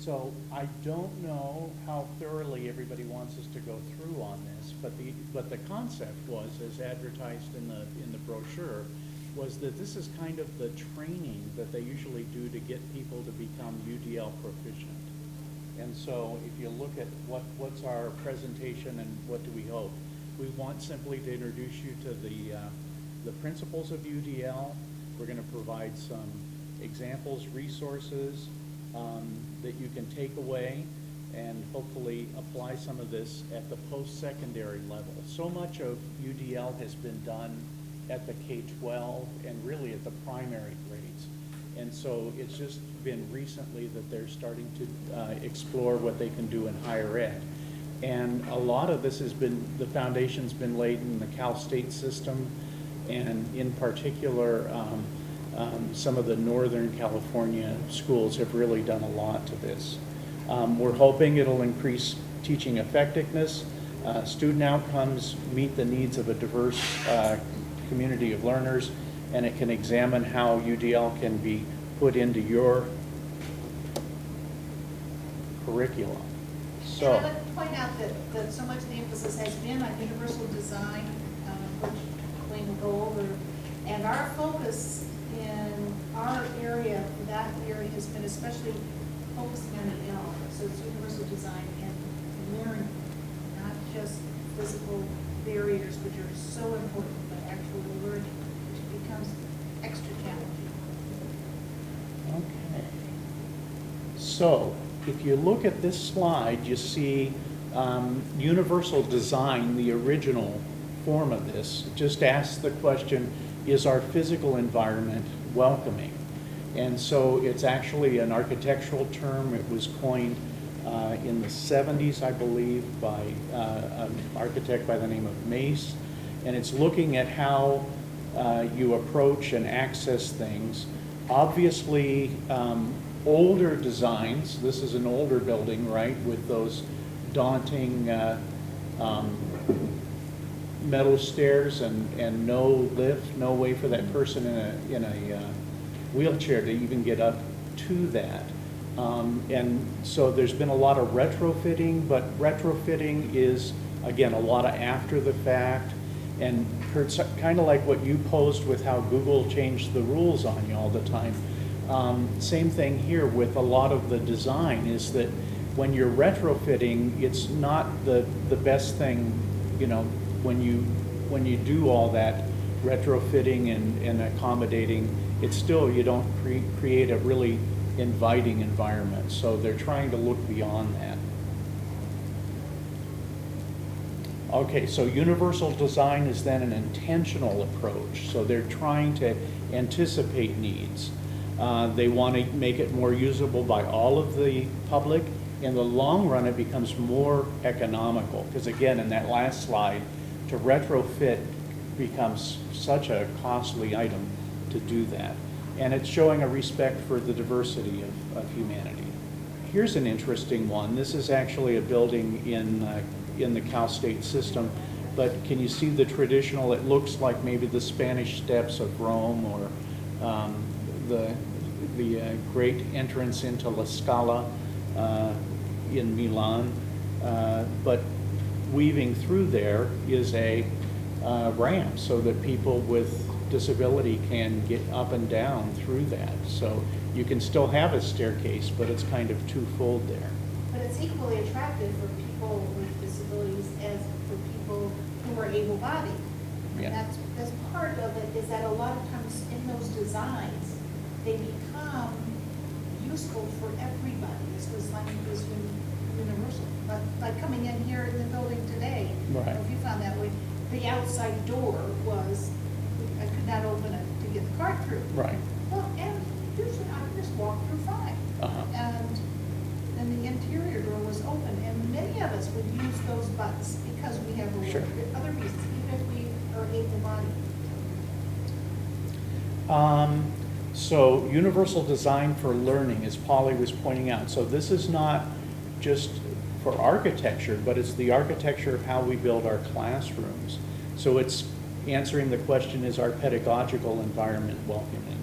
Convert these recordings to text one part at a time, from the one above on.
So I don't know how thoroughly everybody wants us to go through on this, but the concept was, as advertised in the brochure, was that this is kind of the training that they usually do to get people to become UDL proficient. And so if you look at what's our presentation and what do we hope, we want simply to introduce you to the principles of UDL. We're going to provide some examples, resources that you can take away and hopefully apply some of this at the post-secondary level. So much of UDL has been done at the K-12 and really at the primary grades. And so it's just been recently that they're starting to explore what they can do in higher ed. And a lot of this has been, the foundation's been laid in the Cal State system, and in particular, some of the Northern California schools have really done a lot to this. We're hoping it'll increase teaching effectiveness, student outcomes, meet the needs of a diverse community of learners, and it can examine how UDL can be put into your curriculum. So, and I'd like to point out that so much of the emphasis has been on universal design, which Wayne will go over, and our focus in our area, that area has been especially focusing on EL, so it's universal design and learning, not just physical barriers, which are so important, but actual learning, which becomes extra challenging. okay. So, if you look at this slide, you see universal design, the original form of this, just asks the question, is our physical environment welcoming? And so it's actually an architectural term. It was coined in the 70s, I believe, by an architect by the name of Mace. And it's looking at how you approach and access things. Obviously, older designs, this is an older building, right, with those daunting metal stairs and no lift, no way for that person in a wheelchair to even get up to that. And so there's been a lot of retrofitting, but retrofitting is, again, a lot of after the fact, and kind of like what you posed with how Google changed the rules on you all the time. Same thing here with a lot of the design is that when you're retrofitting, it's not the best thing, you know, when you do all that retrofitting and accommodating, it's still, you don't create a really inviting environment. So they're trying to look beyond that. Okay, so universal design is then an intentional approach. So they're trying to anticipate needs. They want to make it more usable by all of the public. In the long run, it becomes more economical, because again, in that last slide, to retrofit becomes such a costly item to do that. And it's showing a respect for the diversity of humanity. Here's an interesting one. This is actually a building in the Cal State system, but can you see the traditional, it looks like maybe the Spanish Steps of Rome, or the great entrance into La Scala in Milan, but weaving through there is a ramp so that people with disability can get up and down through that. So you can still have a staircase, but it's kind of twofold there. But it's equally attractive for people with disabilities as for people who are able-bodied. Yeah. And that's part of it, is that a lot of times in those designs, they become useful for everybody. This was like this universal. But like coming in here in the building today, Right. I don't know if you found that way, the outside door was, I could not open it to get the cart through. Right. Well, and usually I can just walk through fine. And the interior door was open, and many of us would use those buttons because we have Sure. other reasons, even if we are able-bodied. So universal design for learning, as Polly was pointing out. So this is not just for architecture, but it's the architecture of how we build our classrooms. So it's answering the question, is our pedagogical environment welcoming?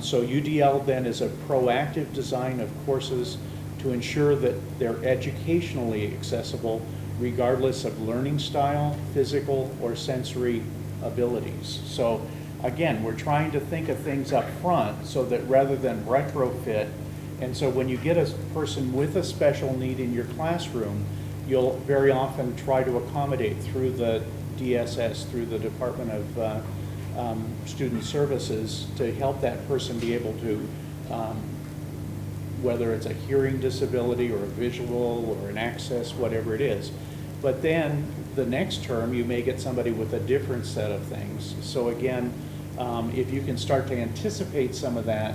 So UDL then is a proactive design of courses to ensure that they're educationally accessible regardless of learning style, physical, or sensory abilities. So again, we're trying to think of things up front so that rather than retrofit, and so when you get a person with a special need in your classroom, you'll very often try to accommodate through the DSS, through the Department of Student Services, to help that person be able to, whether it's a hearing disability or a visual or an access, whatever it is. But then the next term, you may get somebody with a different set of things. So again, if you can start to anticipate some of that,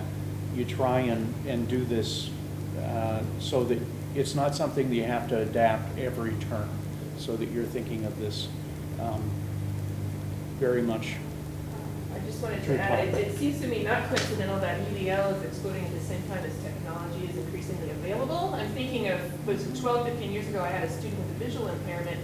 you try and do this so that it's not something that you have to adapt every term, so that you're thinking of this very much. I just wanted to add, it seems to me not coincidental that UDL is exploding at the same time as technology is increasingly available. I'm thinking of, was 12, 15 years ago, I had a student with a visual impairment,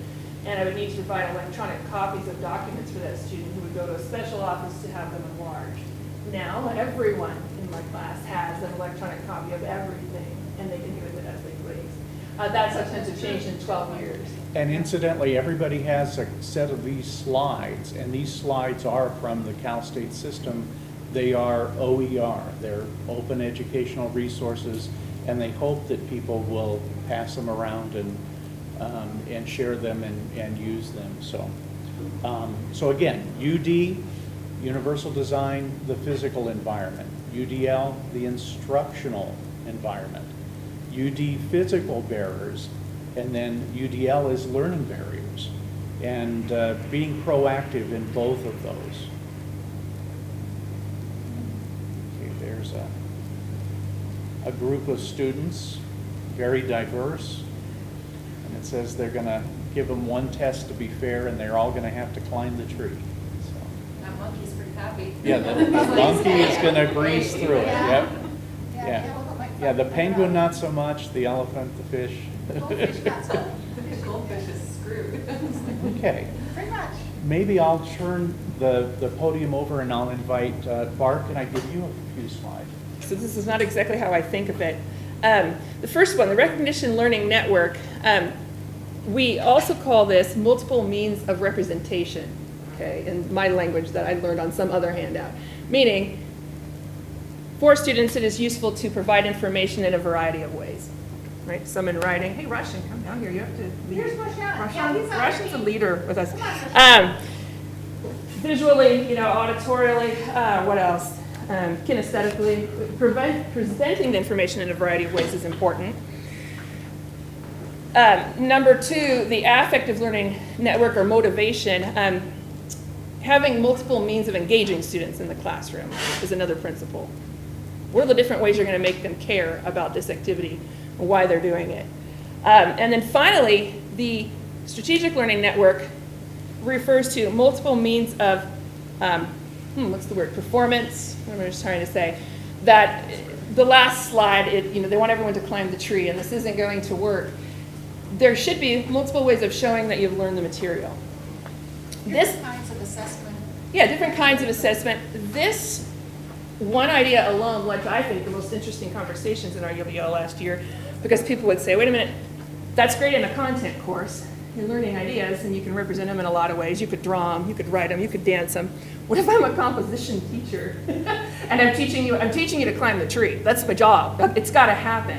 and I would need to provide electronic copies of documents for that student who would go to a special office to have them enlarged. Now, everyone in my class has an electronic copy of everything, and they can do with it as they please. That's how things have changed in 12 years. And incidentally, everybody has a set of these slides, and these slides are from the Cal State system. They are OER, they're open educational resources, and they hope that people will pass them around and share them and use them. So again, UD, universal design, the physical environment. UDL, the instructional environment. UD, physical barriers, and then UDL is learning barriers, and being proactive in both of those. Okay, there's a group of students, very diverse, and it says they're going to give them one test to be fair, and they're all going to have to climb the tree. So. That monkey's pretty happy. Yeah, the monkey is going to breeze through it. Yep. Yeah. Yeah, the penguin not so much, the elephant, the fish. Goldfish not so. The goldfish is screwed. Okay. Pretty much. Maybe I'll turn the podium over and I'll invite Bart. Can I give you a few slides? So this is not exactly how I think of it. The first one, the Recognition Learning Network, we also call this multiple means of representation, okay, in my language that I learned on some other handout. Meaning, for students, it is useful to provide information in a variety of ways, right? Some in writing. Hey, Russian, come down here. You have to lead. Here's Rashan. Yeah, he's on Russian's a the leader with us. Come on, Rashan. Visually, auditorially, what else? Kinesthetically, presenting the information in a variety of ways is important. Number two, the affective learning network or motivation. Having multiple means of engaging students in the classroom is another principle. What are the different ways you're going to make them care about this activity and why they're doing it? And then finally, the strategic learning network refers to multiple means of, what's the word, performance, what am I just trying to say? That the last slide, they want everyone to climb the tree, and this isn't going to work. There should be multiple ways of showing that you've learned the material. Different kinds of assessment. Yeah, different kinds of assessment. This one idea alone led to, I think, the most interesting conversations in our UDL last year, because people would say, wait a minute, that's great in a content course. You're learning ideas, and you can represent them in a lot of ways. You could draw them, you could write them, you could dance them. What if I'm a composition teacher, and I'm teaching you to climb the tree? That's my job. It's got to happen.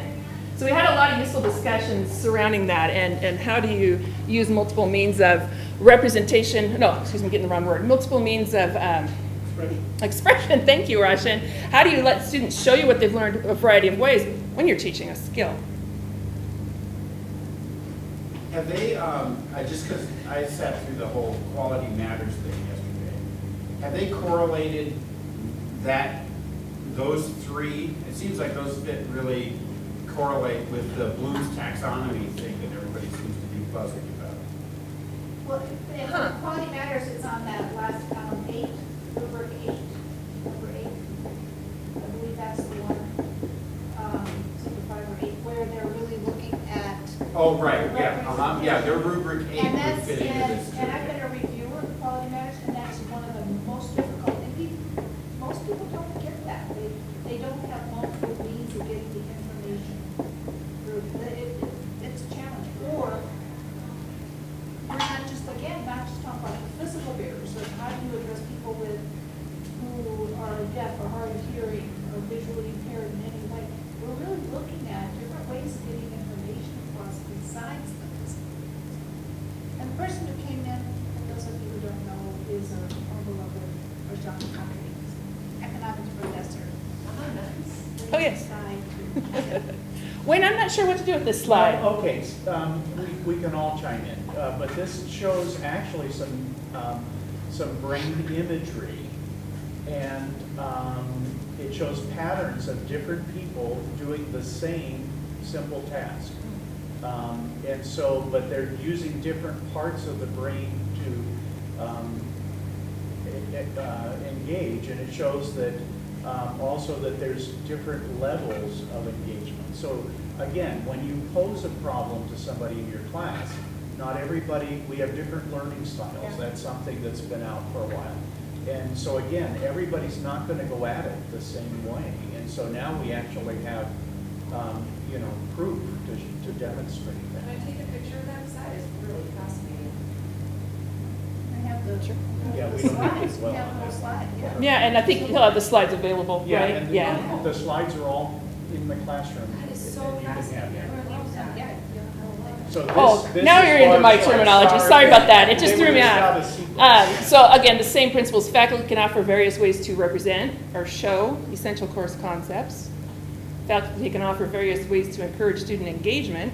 So we had a lot of useful discussions surrounding that, and how do you use multiple means of representation, getting the wrong word, multiple means of expression, thank you, Roshan. How do you let students show you what they've learned a variety of ways when you're teaching a skill? Have they, just because I sat through the whole quality matters thing yesterday, have they correlated those three? It seems like those fit really correlate with the Bloom's taxonomy thing that everybody seems to be buzzing about. Well, if quality matters, it's on that last column 8, rubric 8, number 8. I believe that's the one, supervisor 8, where they're really looking at. Oh, right, yeah, yeah, their rubric 8 And would that's, fit into this too. and I've been a reviewer of quality matters, and that's one of the most difficult. And most people don't get that. They don't have multiple means of getting the information through. yes. Side. Wayne, I'm not sure what to do with this slide. Well, okay, we can all chime in, but this shows actually some brain imagery, and it shows patterns of different people doing the same simple task. And so, but they're using different parts of the brain to engage, and it shows that also that there's different levels of engagement. So again, when you pose a problem to somebody in your class, not everybody, we have different learning styles. Yeah. That's something that's been out for a while. And so again, everybody's not going to go at it the same way. And so now we actually have, proof to demonstrate Can I that. take a picture of that? 'Cause that is really fascinating. I have the, Yeah, the we don't need to slides, we dwell have on a that. little slide, yeah. Yeah, and I think he'll have the slides available, Yeah, right? and Yeah. the slides are all in the classroom. That is and so you can have fascinating. them. I love that. Yeah. So this- Oh, this now is you're into Barb's my slide. terminology. Sorry about that. It just They threw were me just off. out of sequence. So again, the same principles. Faculty can offer various ways to represent or show essential course concepts. Faculty can offer various ways to encourage student engagement.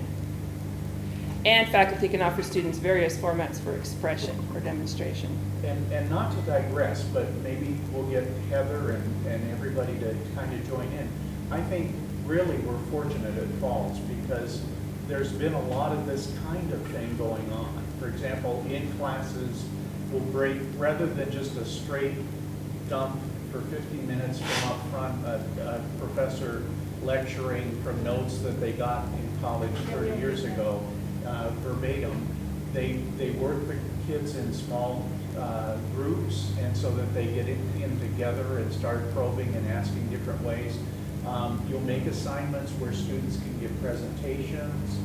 And faculty can offer students various formats for expression or demonstration. And not to digress, but maybe we'll get Heather and everybody to kind of join in. I think really we're fortunate at Falls because there's been a lot of this kind of thing going on. For example, in classes, we'll break, rather than just a straight dump for 50 minutes from up front, a professor lecturing from notes that they got in college 30 years ago, verbatim. They work the kids in small groups, and so that they get in together and start probing and asking different ways. You'll make assignments where students can give presentations.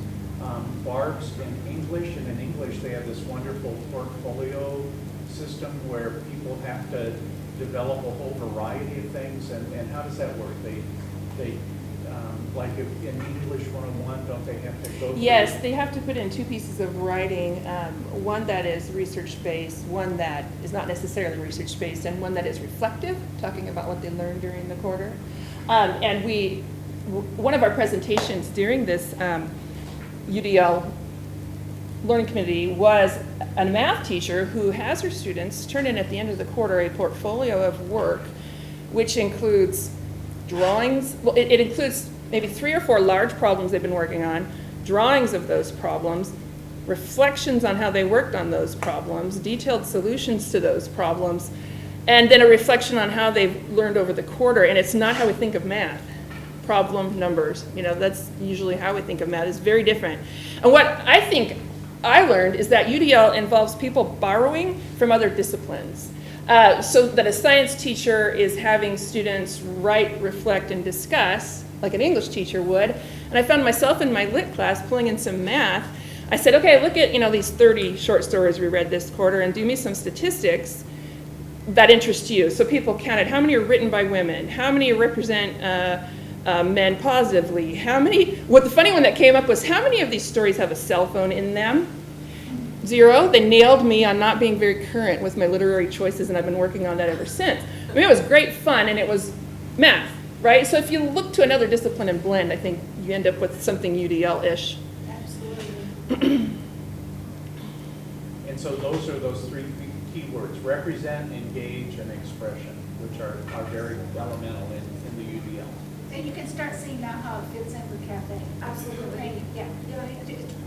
Barb's in English, and in English they have this wonderful portfolio system where people have to develop a whole variety of things. And how does that work? They like if in English 101, don't they have to go through? Yes, they have to put in 2 pieces of writing, one that is research-based, one that is not necessarily research-based, and one that is reflective, talking about what they learned during the quarter. And one of our presentations during this UDL Learning Committee was a math teacher who has her students turn in at the end of the quarter a portfolio of work, which includes drawings. Well, it includes maybe 3 or 4 large problems they've been working on, drawings of those problems, reflections on how they worked on those problems, detailed solutions to those problems, and then a reflection on how they've learned over the quarter. And it's not how we think of math. Problem, numbers, that's usually how we think of math. It's very different. And what I think I learned is that UDL involves people borrowing from other disciplines. So that a science teacher is having students write, reflect, and discuss, like an English teacher would. And I found myself in my lit class pulling in some math. I said, okay, look at these 30 short stories we read this quarter and do me some statistics that interest you. So people counted how many are written by women, how many represent men positively, the funny one that came up was how many of these stories have a cell phone in them? 0. They nailed me on not being very current with my literary choices, and I've been working on that ever since. I mean, it was great fun, and it was math, right? So if you look to another discipline and blend, I think you end up with something UDL-ish. Absolutely. And so those are those 3 key words: represent, engage, and expression, which are very elemental in the UDL. And you can start seeing now how it fits in with CAFE. Absolutely. Right? Yeah.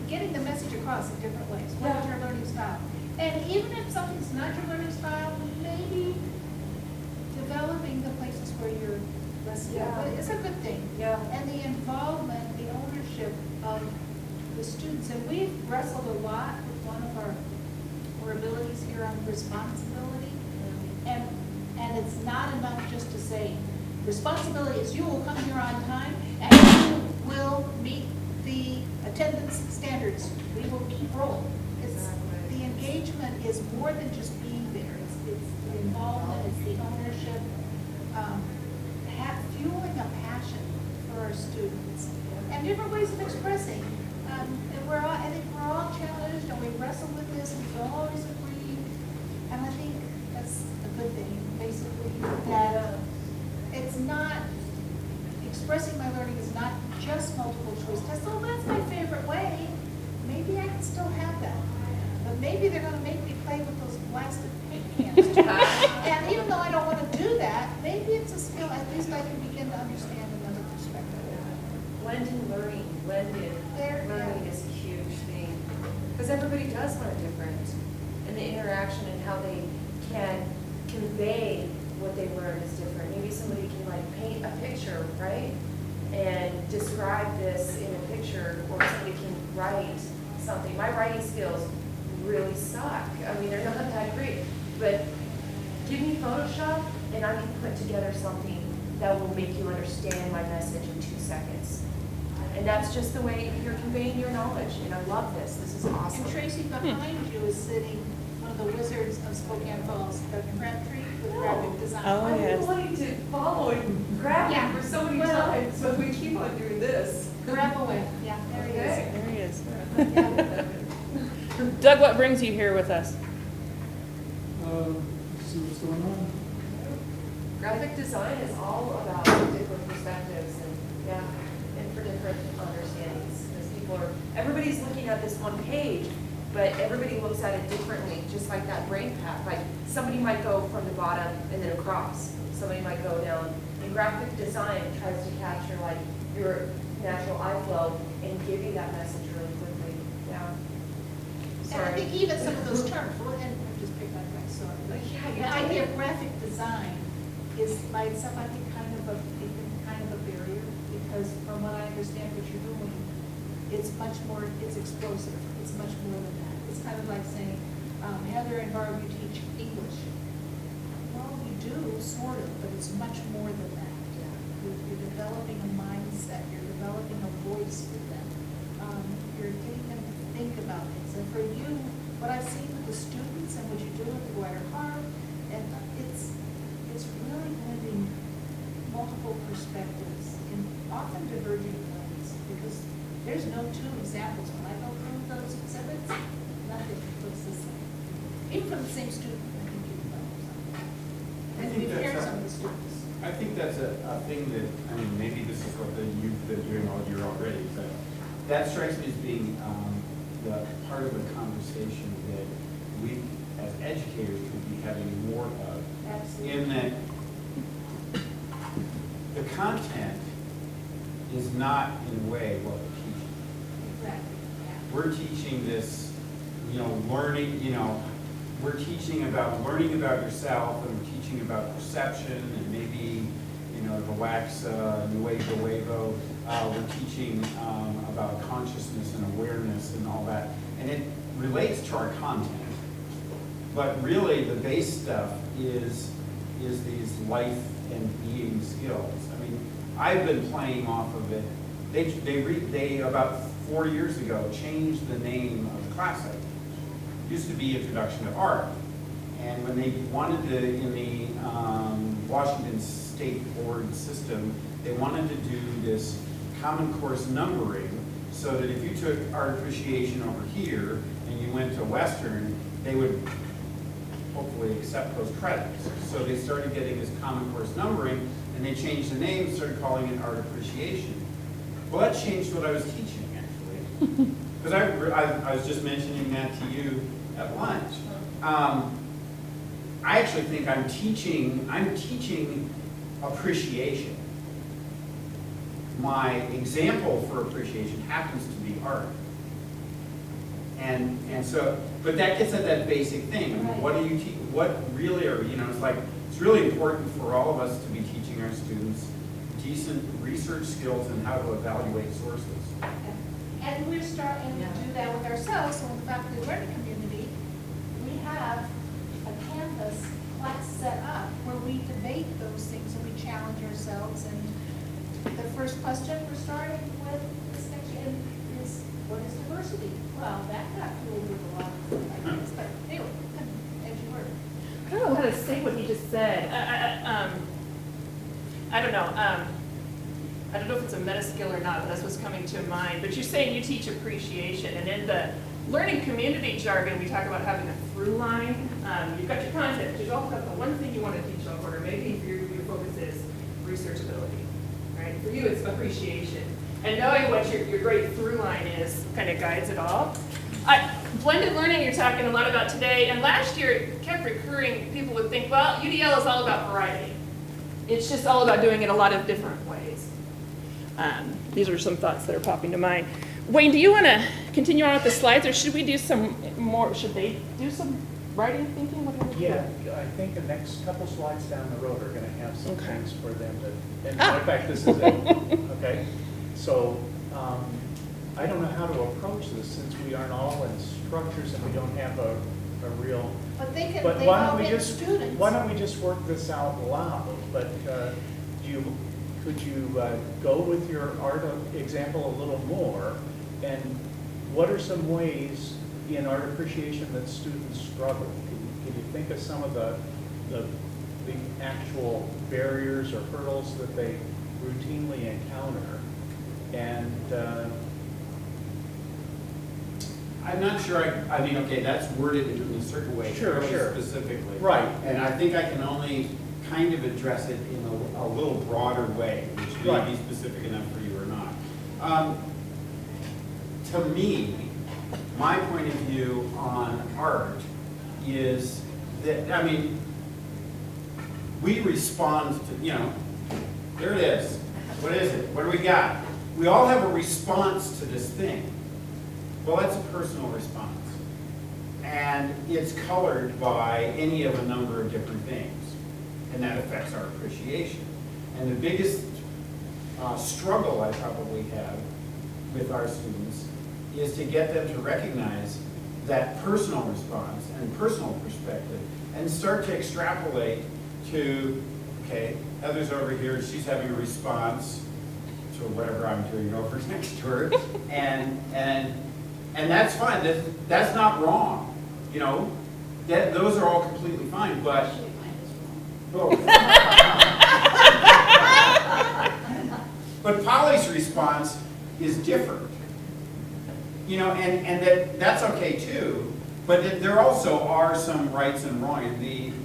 Getting the message across in different ways. What is your learning style? And even if something's not your learning style, maybe developing the places where you're less skilled is a good thing. Yeah. And the involvement, the ownership of the students. And we've wrestled a lot with one of our abilities here on responsibility. And it's not enough just to say, responsibility is you will come here on time and you will meet the attendance standards. We will keep rolling. The engagement is more than just being there. It's the involvement, it's the ownership, fueling a passion for our students, and different ways of expressing. And I think we're all challenged, and we wrestle with this, and we don't always agree. And I think that's a good thing, basically, that it's not expressing my learning is not just multiple choice tests. Oh, that's my favorite way. Maybe I can still have that. But maybe they're gonna make me play with those plastic paint cans too. And even though I don't wanna do that, maybe it's a skill, at least I can begin to understand another perspective. Blended learning There, learning yeah. is a huge thing. Because everybody does learn different. And the interaction and how they can convey what they learned is different. Maybe somebody can like paint a picture, right? And describe this in a picture, or somebody can write something. My writing skills really suck. I mean, they're not that great. But give me Photoshop and I can put together something that will make you understand my message in 2 seconds. And that's just the way you're conveying your knowledge. And I love this. This is awesome. And Tracy, behind you is sitting one of the wizards of Spokane Falls, Doug Crabtree, with graphic design. Oh, I've yes. been wanting to follow and grab Yeah. him for so many Well- times, but we keep on doing this. Grab away, yeah, there he is. Okay. There he is. Yeah. Doug, what brings you here with us? See what's going on. Graphic design is all about different perspectives and, yeah, and for different understandings. Because people are, everybody's looking at this one page, but everybody looks at it differently, just like that brain path. Like, somebody might go from the bottom and then across. Somebody might go down. And graphic design tries to capture like your natural eye flow and give you that message really quickly. Yeah. And I Sorry. think even some of those terms, well, and I'm just picking up my story. But yeah, The you're idea right. of graphic design is by itself, I think, kind of a barrier, because from what I understand what you're doing, it's much more, it's explosive, it's much more than that. It's kind of like saying, Heather and Barb, you teach English. Well, you do, sort of, but it's much more than that. You're developing a mindset, you're developing a voice with them. You're getting them to think about things. And for you, what I've seen with the students and what you do with the Wider Heart, and it's really blending multiple perspectives in often diverging ways, because there's no two examples. When I go through those exhibits, nothing looks the same. Even from the same student, I think you develop something. And I think we've heard that's some of the students. I think that's a thing that, I mean, maybe this is what you've been doing all year already, but that strikes me as being the part of the conversation that we, as educators, could be having more of. Absolutely. In that the content is not, in a way, what we're teaching. Exactly, yeah. We're teaching this, learning, we're teaching about learning about yourself, and we're teaching about perception, and maybe, the wax, nuevo. We're teaching about consciousness and awareness and all that. And it relates to our content. But really, the base stuff is these life and being skills. I mean, I've been playing off of it. They about 4 years ago changed the name of the class I teach. It used to be Introduction to Art. And when they wanted to, in the Washington State Board system, they wanted to do this common course numbering so that if you took art appreciation over here and you went to Western, they would hopefully accept those credits. So they started getting this common course numbering, and they changed the name, started calling it art appreciation. Well, that changed what I was teaching, actually. Because I was just mentioning that to you at lunch. I actually think I'm teaching appreciation. My example for appreciation happens to be art. And so, but that gets at that basic thing. I mean, what do you teach? What really are, it's really important for all of us to be teaching our students decent research skills and how to evaluate sources. And we're starting to do that with ourselves. So in the faculty learning community, we have a campus class set up where we debate those things and we challenge ourselves. And the first question we're starting with this next year is, what is diversity? Well, that got filled with a lot of ideas, but anyway, as you were. I don't know how to say what he just said. I don't know. I don't know if it's a meta skill or not, but that's what's coming to mind. But you're saying you teach appreciation, and in the learning community jargon, we talk about having a through line. You've got your content, but you've also got the one thing you want to teach over, or maybe your focus is researchability. right? For you, it's appreciation. And knowing what your great through line is kind of guides it all. Blended learning you're talking a lot about today, and last year it kept recurring. People would think, well, UDL is all about variety. It's just all about doing it a lot of different ways. These are some thoughts that are popping to mind. Wayne, do you want to continue on with the slides, or should we do some more, should they do some writing thinking? What do we do? Yeah, I think the next couple slides down the road are gonna have some Okay. things for them to, and Ah. in fact, this is it, okay? So, I don't know how to approach this since we aren't all instructors and we don't have a real, But they can, but they why all don't we get just, students. why don't we just work this out loud? But, could you go with your art example a little more? And what are some ways in art appreciation that students struggle? Can you think of some of the actual barriers or hurdles that they routinely encounter? And I'm not sure, I mean, okay, that's worded in a certain way. Sure, very sure. Specifically. Right. And I think I can only kind of address it in a little broader way, which may Right. be specific enough for you or not. To me, my point of view on art is that, I mean, we respond to, you know, there it is. What is it? What do we got? We all have a response to this thing. Well, that's a personal response. And it's colored by any of a number of different things. And that affects our appreciation. And the biggest struggle I probably have with our students is to get them to recognize that personal response and personal perspective and start to extrapolate to, okay, Heather's over here, she's having a response to whatever I'm doing over next to her. And that's fine, that's not wrong, you know, those are all completely fine, but. But Polly's response is different. You know, and that's okay too, but there also are some rights and wrongs. And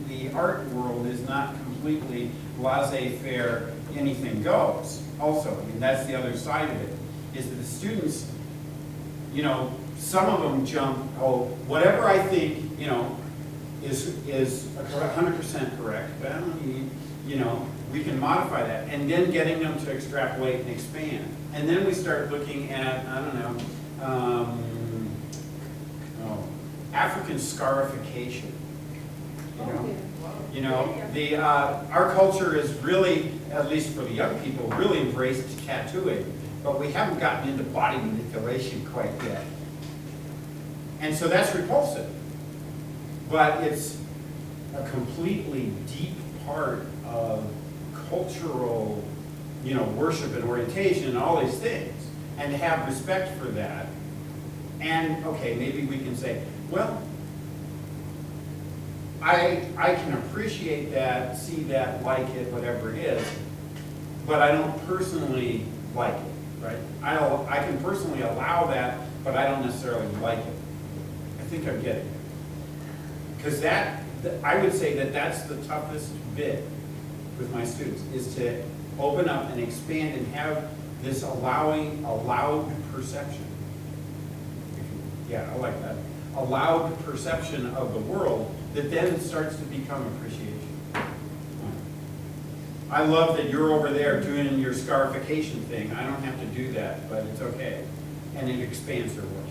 the art world is not completely laissez-faire, anything goes. Also, I mean, that's the other side of it, is that the students, you know, some of them jump, oh, whatever I think, you know, is 100% correct, but I don't need, you know, we can modify that, and then getting them to extrapolate and expand. And then we start looking at, I don't know, African scarification. You know, our culture is really, at least for the young people, really embraced tattooing, but we haven't gotten into body manipulation quite yet. And so that's repulsive, but it's a completely deep part of cultural, you know, worship and orientation and all these things, and to have respect for that. And okay, maybe we can say, well, I can appreciate that, see that, like it, whatever it is, but I don't personally like it, right? I can personally allow that, but I don't necessarily like it. I think I'm getting it. Because that, I would say that that's the toughest bit with my students, is to open up and expand and have this allowed perception. Yeah, I like that. Allowed perception of the world that then starts to become appreciation. I love that you're over there doing your scarification thing. I don't have to do that, but it's okay. And it expands their world.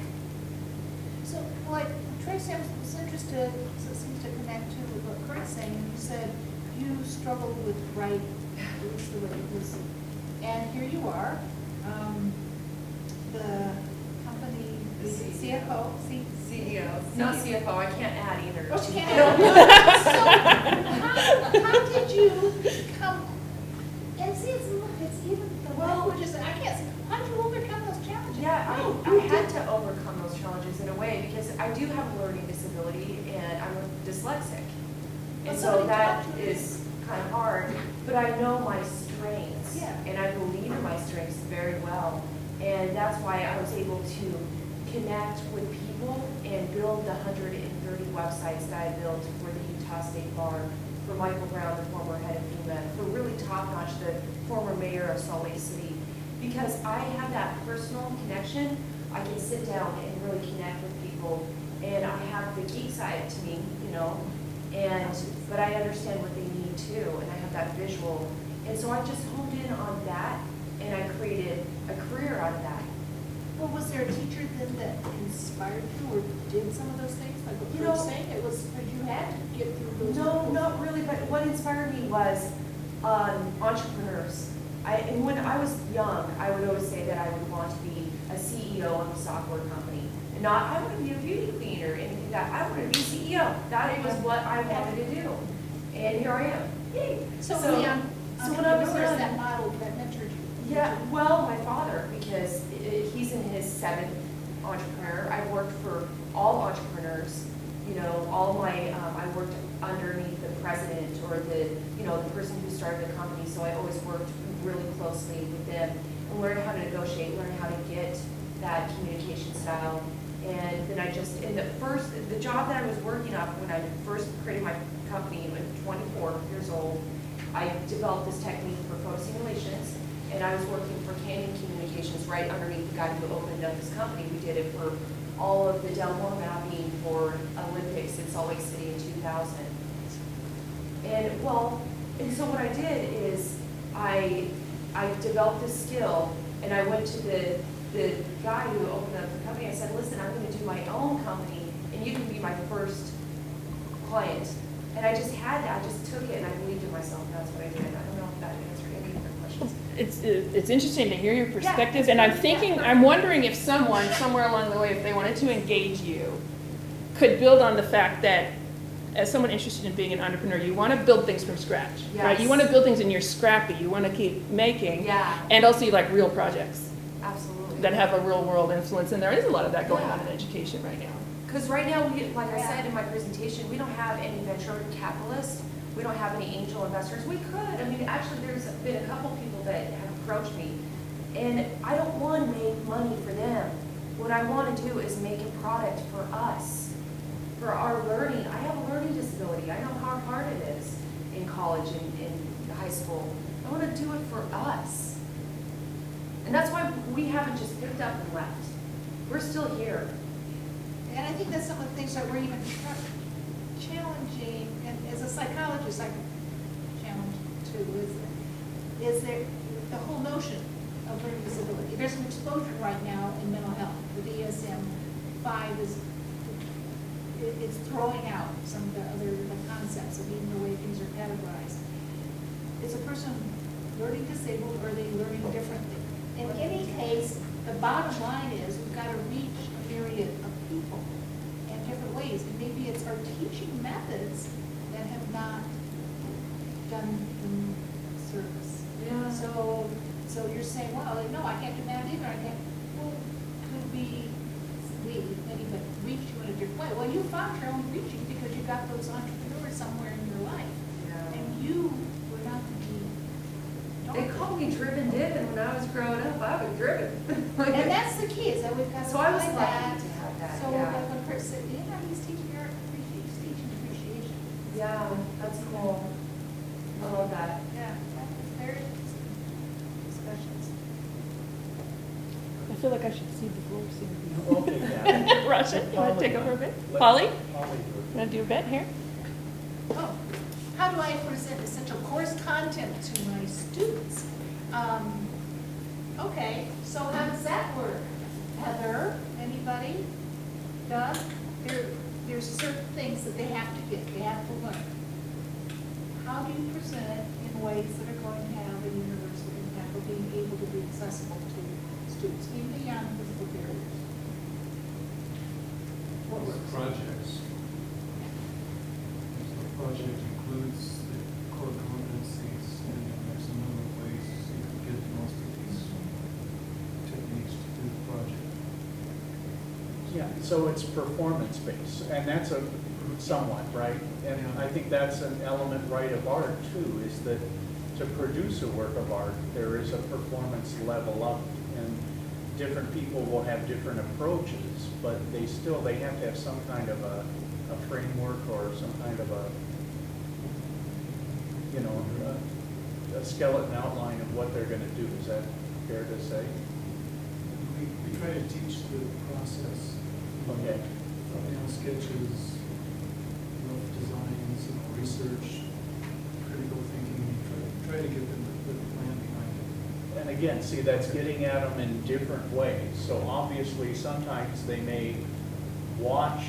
So, like, Tracy, I was interested, so it seems to connect to what Kurt's saying, and you said you struggled with writing, at least the way it was, and here you are, the company, the CFO, CEO, not CFO, I can't add either. Oh, she can't. So, how did you come, and see, it's even, the language is, I can't see, how did you overcome those challenges? Yeah, Oh, I you had did. to overcome those challenges in a way because I do have a learning disability and I'm dyslexic. And But so somebody that taught you. is kind of hard, but I know my strengths. Yeah. And I believe in my strengths very well. And that's why I was able to connect with people and build the 130 websites that I built for the Utah State Bar, for Michael Brown, the former head of met, for really top-notch, the former mayor of Salt Lake City. Because I have that personal connection, I can sit down and really connect with people. And I have the geek side to me, you know, but I understand what they need too, and I have that visual. And so I just honed in on that, and I created a career out of that. Well, was there a teacher then that inspired you or did some of those things? Like what You you were know- saying, it was because you had to get through those. No, not really, but what inspired me was entrepreneurs. And when I was young, I would always say that I would want to be a CEO of a software company. And not, I want to be a beauty queen or anything like that. I wanted to be CEO. That was what I wanted to do. And here I am. Yay. So So the when I was entrepreneurs young- that modeled, that mentored you. Yeah, well, my father, because he's in his 7th entrepreneur. I've worked for all entrepreneurs, you know, all my, I worked underneath the president or the, you know, the person who started the company, so I always worked really closely with them and learned how to negotiate, learned how to get that communication style. And then the job that I was working on when I first created my company when 24 years old, I developed this technique for photo simulations, and I was working for Canyon Communications right underneath the guy who opened up this company. We did it for all of the Delmore mapping for Olympics in Salt Lake City in 2000. And so what I did is I developed this skill, and I went to the guy who opened up the company. I said, listen, I'm going to do my own company, and you can be my first client. And I just took it, and I believed in myself, and that's what I did. I don't know if that answered any of your questions. It's interesting to hear your perspective, and I'm wondering if someone, somewhere along the way, if they wanted to engage you, could build on the fact that as someone interested in being an entrepreneur, you want to build things from scratch, right? You Yes. want to build things and you're scrappy, you want to keep making. Yeah. And also you like real projects Absolutely. that have a real world influence, and there is a lot of that going on Yeah. in education right now. Because right now, like I said in my presentation, we don't have any venture capitalists. We don't have any angel investors. We could. I mean, actually, there's been a couple people that have approached me. And I don't want to make money for them. What I want to do is make a product for us, for our learning. I have a learning disability. I know how hard it is in college and in high school. I want to do it for us. And that's why we haven't just picked up and left. We're still here. And I think that's some of the things that we're even challenging, and as a psychologist, I can challenge too, is there the whole notion of learning disability. There's an explosion right now in mental health. The DSM-5 it's throwing out some of the other concepts of even the way things are categorized. Is a person learning disabled, or are they learning differently? In any case, the bottom line is we've got to reach a myriad of people in different ways. And maybe it's our teaching methods that have not done them service. Yeah. So you're saying, well, no, I can't do that either. I can't. Well, could we, anybody, reach you in a different way? Well, you found your own reaching because you got those entrepreneurs somewhere in your life. Yeah. And you were not to be. They called me driven Div, and when I was growing up, I was driven. And that's the key, is that we've got to So I was find lucky that. to have that, So yeah. like when Chris said, he's teaching art, he's teaching appreciation. Yeah, that's cool. I love that. Yeah, that is very interesting discussions. I feel like I should cede the floor soon. Okay, yeah. Russia, you want to take over a bit? Let Polly, Polly do it. want to do a bit here? Oh, how do I present essential course content to my students? Okay, so how does that work? Heather, anybody? Doug? There's certain things that they have to get, they have to learn. How do you present it in ways that are going to have a universal impact, or being able to be accessible to students, even beyond physical barriers? What works? Projects. The project includes the core competencies, and there's a number of ways you can get the most of these techniques to do the project. Yeah, so it's performance-based, and that's a somewhat, right? And I think that's an element right of art too, is that to produce a work of art, there is a performance level up, and different people will have different approaches, but they have to have some kind of a framework or some kind of a, a skeleton outline of what they're gonna do. Is that fair to say? We try to teach the process. Okay. Thumbnail sketches, rough designs, research, critical thinking, try to get them to put a plan behind it. And again, see, that's getting at them in different ways. So obviously, sometimes they may watch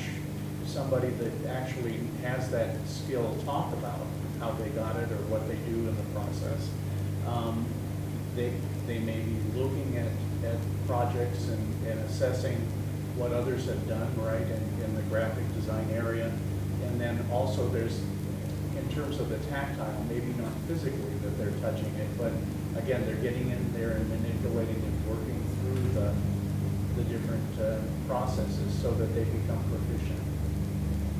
somebody that actually has that skill talk about how they got it or what they do in the process. They may be looking at projects and assessing what others have done, right, in the graphic design area. And then also there's, in terms of the tactile, maybe not physically that they're touching it, but again, they're getting in there and manipulating and working through the different processes so that they become proficient.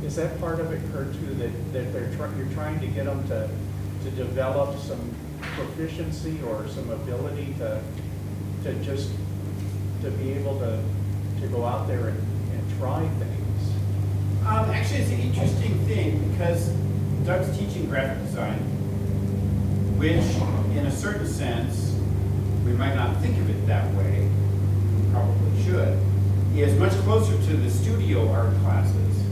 Is that part of it, Kurt, too, that you're trying to get them to develop some proficiency or some ability to be able to go out there and try things? Actually, it's an interesting thing because Doug's teaching graphic design, which in a certain sense, we might not think of it that way, we probably should, is much closer to the studio art classes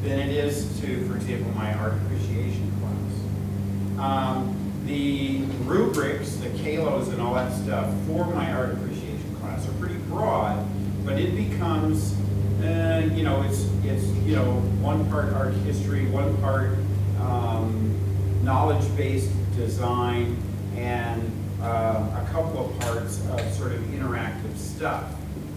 than it is to, for example, my art appreciation class. The rubrics, the KALOs and all that stuff for my art appreciation class are pretty broad, but it becomes, it's one part art history, one part knowledge-based design, and a couple of parts of sort of interactive stuff.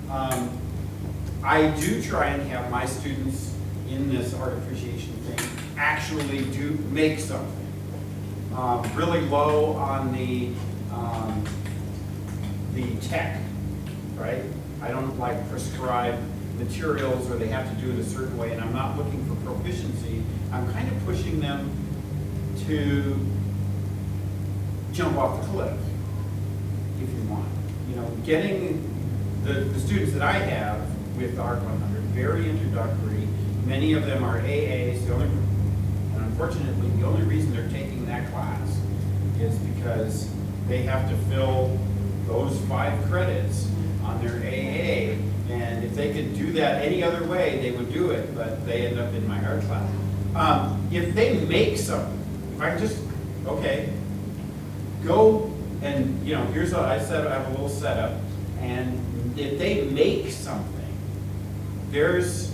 I do try and have my students in this art appreciation thing actually do make something. Really low on the tech, right? I don't like prescribe materials or they have to do it a certain way, and I'm not looking for proficiency. I'm kind of pushing them to jump off the cliff, if you want. Getting the students that I have with the Art 100, very introductory. Many of them are AAs. And unfortunately, the only reason they're taking that class is because they have to fill those 5 credits on their AA. And if they could do that any other way, they would do it, but they end up in my art class. If they make something, if I just, okay, go and, here's what I said, I have a little setup, and if they make something, there's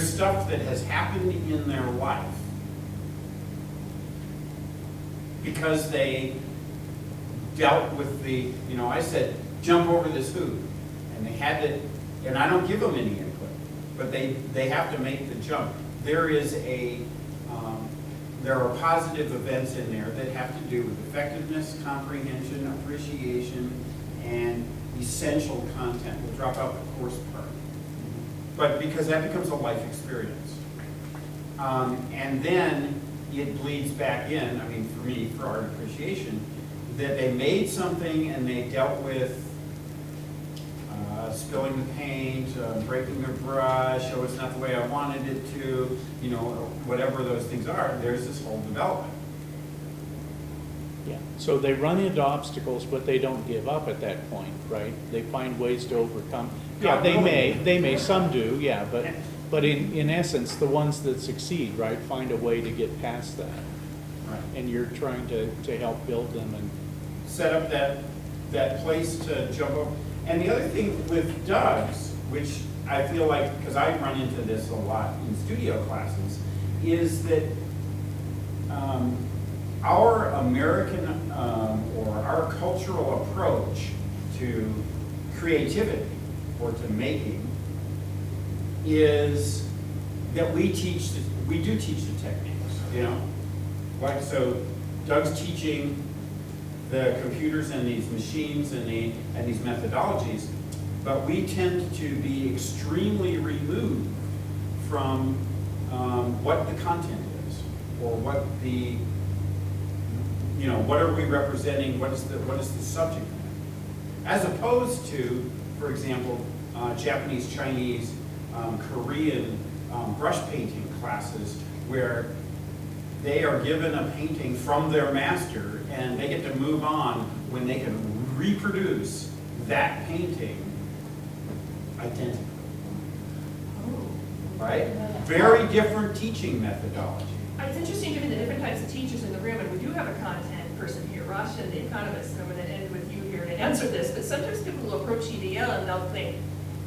stuff that has happened in their life because they dealt with I said, jump over this hoop, and they had to, and I don't give them any input, but they have to make the jump. There are positive events in there that have to do with effectiveness, comprehension, appreciation, and essential content. We'll drop out the course part. But because that becomes a life experience. And then it bleeds back in, for me, for art appreciation, that they made something and they dealt with spilling the paint, breaking their brush, oh, it's not the way I wanted it to, whatever those things are, there's this whole development. Yeah, so they run into obstacles, but they don't give up at that point, right? They find ways to overcome. Yeah, they may, some do, yeah, but in essence, the ones that succeed, right, find a way to get past that. Right. And you're trying to help build them and set up that place to jump over. And the other thing with Doug's, which I feel like, because I run into this a lot in studio classes, is that our American or our cultural approach to creativity or to making is that we do teach the techniques, Like, so Doug's teaching the computers and these machines and these methodologies, but we tend to be extremely removed from what the content is, or what the, what are we representing, what is the subject matter, as opposed to, for example, Japanese, Chinese, Korean brush painting classes, where they are given a painting from their master, and they get to move on when they can reproduce that painting identically. Right? Very different teaching methodology. It's interesting given the different types of teachers in the room, and we do have a content person here, Rasha, the economist, and I'm going to end with you here to answer this, but sometimes people will approach EDL and they'll think,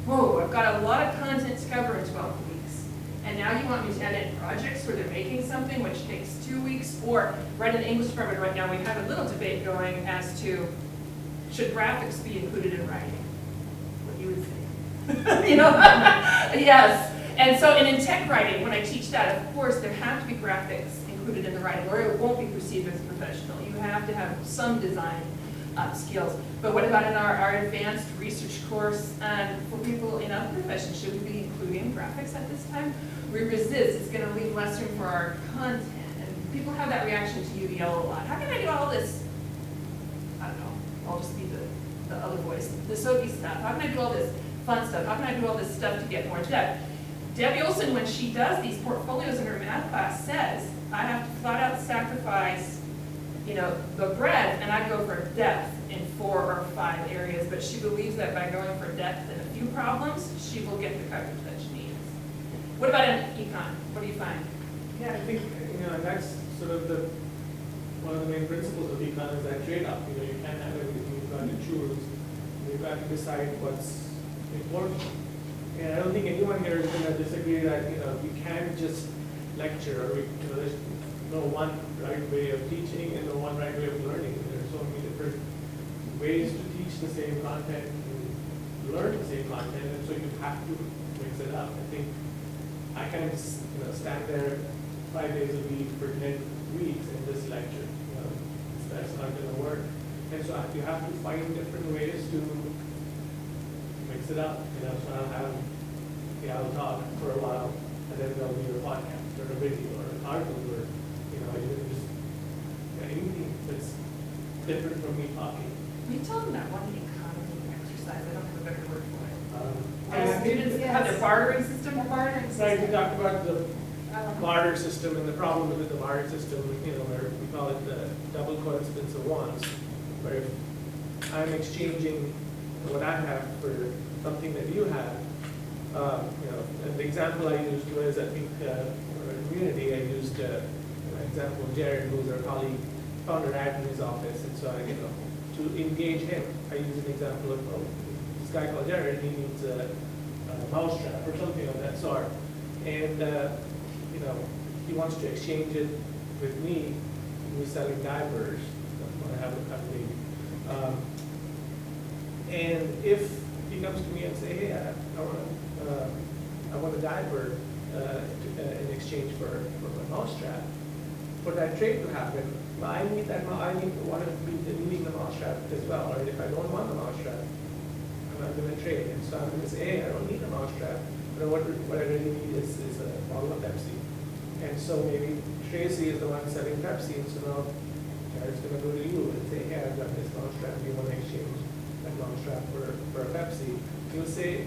whoa, I've got a lot of content to cover in 12 weeks, and now you want me to add in projects where they're making something which takes 2 weeks, or right in the English department right now, we have a little debate going as to, should graphics be included in writing? What you would say. You know, yes. And so, and in tech writing, when I teach that, of course, there have to be graphics included in the writing, or it won't be perceived as professional. You have to have some design skills. But what about in our advanced research course for people in other professions? Should we be including graphics at this time? We resist. It's going to leave less room for our content. And people have that reaction to UDL a lot. How can I do all this? I don't know. I'll just be the other voice. The Sophie stuff. How can I do all this fun stuff? How can I do all this stuff to get more into depth? Debbie Olson, when she does these portfolios in her math class, says, I have to flat out sacrifice, you know, the breadth, and I go for depth in 4 or 5 areas, but she believes that by going for depth in a few problems, she will get the coverage that she needs. What about in econ? What do you find? Yeah, I think, and that's sort of one of the main principles of econ is that trade-off. You can't have everything. You've got to choose. You've got to decide what's important. And I don't think anyone here is going to disagree that, you can't just lecture, or, there's no one right way of teaching and no one right way of learning. There's so many different ways to teach the same content and learn the same content, and so you have to mix it up. I think I can't, stand there 5 days a week for 10 weeks and just lecture. That's not going to work. And so you have to find different ways to mix it up. So I'll have, I'll talk for a while, and then there'll be a podcast or a video or an article, or even just anything that's different from me talking. You tell them that one economy exercise. I don't have a better word for it. And I think Students have their bartering system. The bartering system. Right, we talked about the barter system and the problem with the barter system, where we call it the double coincidence of wants, where if I'm exchanging what I have for something that you have, and the example I used was, I think, for our community, I used an example of Jared, who's our colleague, found an ad in his office, and so to engage him, I used an example of this guy called Jared. He needs a mousetrap or something of that sort, and he wants to exchange it with me. Who's selling diapers? I have a baby. And if he comes to me and say, hey, I want a diaper in exchange for my mousetrap, for that trade to happen, I need want to be needing the mousetrap as well. Or if I don't want the mousetrap, I'm not going to trade. And so I'm going to say, hey, I don't need a mousetrap. But what I really need is a bottle of Pepsi. And so maybe Tracy is the one selling Pepsi, and so now Jared's going to go to you and say, hey, I've got this mousetrap. Do you want to exchange that mousetrap for a Pepsi? You'll say,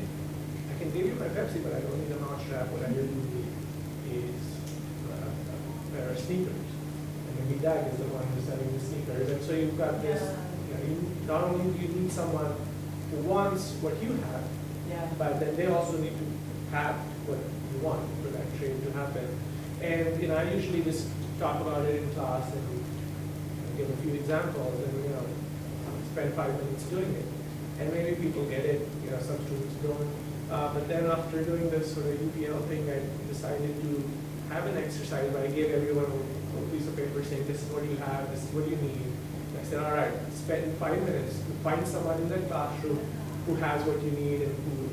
I can give you my Pepsi, but I don't need a mousetrap. What I really need is a pair of sneakers. And maybe Doug is the one who's selling the sneakers. And so you've got this, not only do you need someone who wants what you have, but then they also need to have what you want for that trade to happen. And I usually just talk about it in class and give a few examples and spend 5 minutes doing it. And maybe people get it, some students don't. But then after doing this sort of UPL thing, I decided to have an exercise where I gave everyone a piece of paper saying, this is what you have, this is what you need. And I said, all right, spend 5 minutes to find someone in the classroom who has what you need and who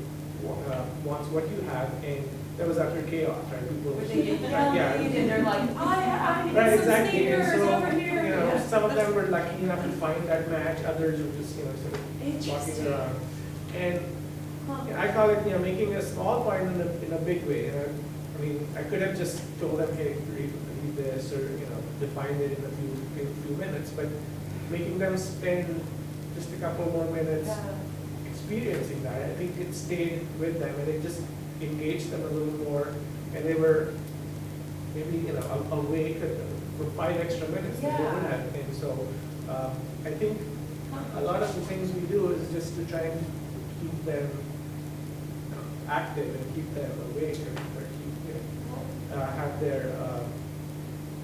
wants what you have. And that was after chaos, right? People But they get the need, and they're like, I need right, some exactly. sneakers And so, over here. some of them were lucky enough to find that match. Others were just, sort of walking around. And I call it, making a small point in a big way. And I could have just told them, hey, read this, or defined it in a few minutes. But making them spend just a couple more minutes experiencing that, I think it stayed with them, and it just engaged them a little more, and they were maybe awake for 5 extra minutes that they Yeah. would have. And so I think a lot of the things we do is just to try and keep them active and keep them awake or keep, have their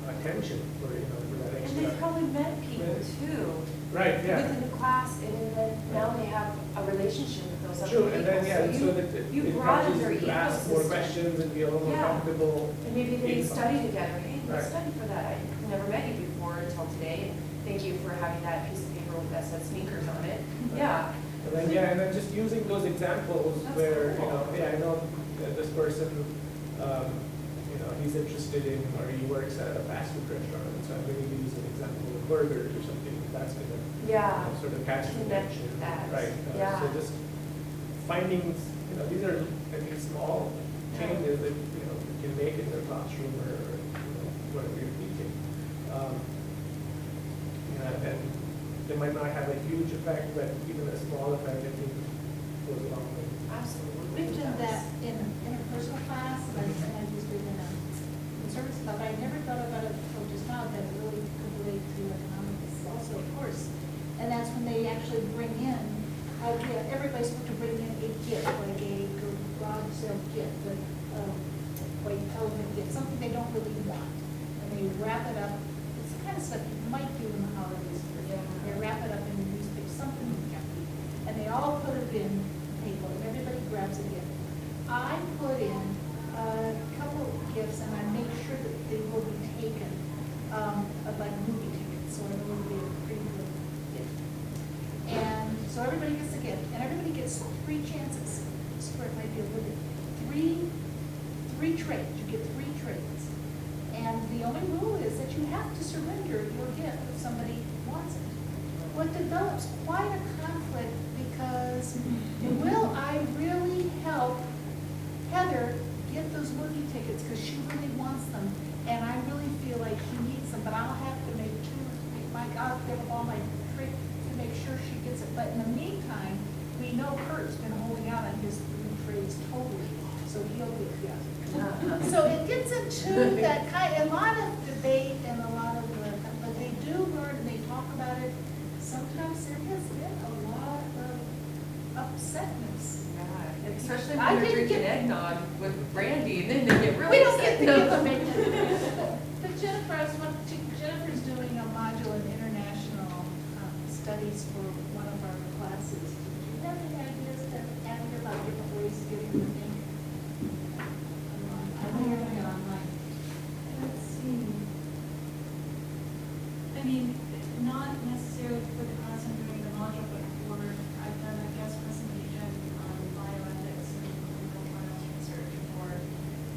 attention for, for that And extra. they've probably met people too. Right, yeah. Within the class, and then now they have a relationship with those other True, people. and then, yeah, so that you it broaden helps their you to ask more ecosystem. questions and be a little more Yeah. comfortable. And maybe they in- study together. Hey, Right. let's study for that. I never met you before until today. And thank you for having that piece of paper with that said sneakers on it. Yeah. And then, yeah, and then just using those examples That's where, cool. I know that this person, he's interested in, or he works at a fast food restaurant, so I'm going to use an example of burgers or something, that's going to Yeah. sort of catch his Connect attention. that. Right. Yeah. So just finding, these are, I think, small changes that, you can make in their classroom or whatever you're teaching. And they might not have a huge effect, but even a small effect, I think, goes a long way. Absolutely. We've done that in interpersonal class, and I just did in service stuff. I never thought about it until just now, that it really could relate to economics also, of course. And that's when they actually bring in, everybody's supposed to bring in a gift, like a garage sale gift, a white elephant gift, something they don't really want. And they wrap it up, it's the kind of stuff you might do in the holidays. Yeah. They wrap it up in a newspaper, something happy, and they all put it in paper, and everybody grabs a gift. I put in a couple of gifts, and I make sure that they will be taken, like movie tickets, so it will be a pretty good gift. And so everybody gets a gift, and everybody gets 3 chances. This is where it might be a little bit. Three trades. You get 3 trades. And the only rule is that you have to surrender your gift if somebody wants it. What develops quite a conflict, because will I really help Heather get those movie tickets because she really wants them, and I really feel like she needs them, but I'll have to make 2 or 3, I'll give up all my trick to make sure she gets it. But in the meantime, we know Kurt's been holding out on his 3 trades totally, so he'll get, yeah. So it gets into that a lot of debate and a lot of, but they do learn and they talk about it. Sometimes there has been a lot of upsetness. Yeah, especially I when you're didn't drinking get- eggnog with brandy, and then they get really We don't get to give them upset. anything. But Jennifer, Jennifer's doing a module in international studies for one of our classes. Do you have any ideas to add about different ways of getting them in? I know you're doing it online. Let's see. I mean, not necessarily for the class I'm doing the module, but for, I've done a guest presentation on bioethics and clinical trials research for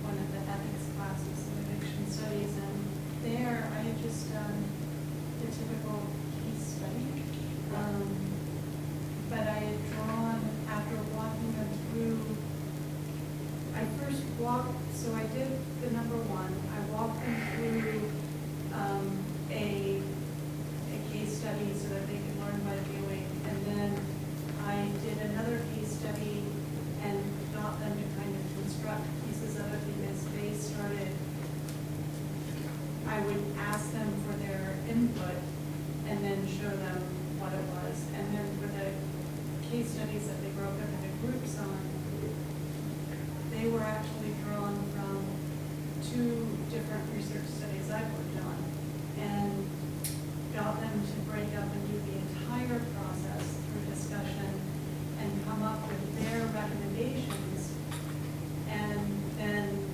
one of the ethics classes in addiction studies, and there I had just done the typical case study. But I had drawn, after walking them through, I first walked, so I did the number 1, I walked them through a case study so that they could learn by viewing, and then I did another case study and got them to kind of construct pieces of it, because they started, I would ask them for their input and then show them what it was. And then for the case studies that they broke up into groups on, they were actually drawn from 2 different research studies I've worked on, and got them to break up and do the entire process through discussion and come up with their recommendations, and then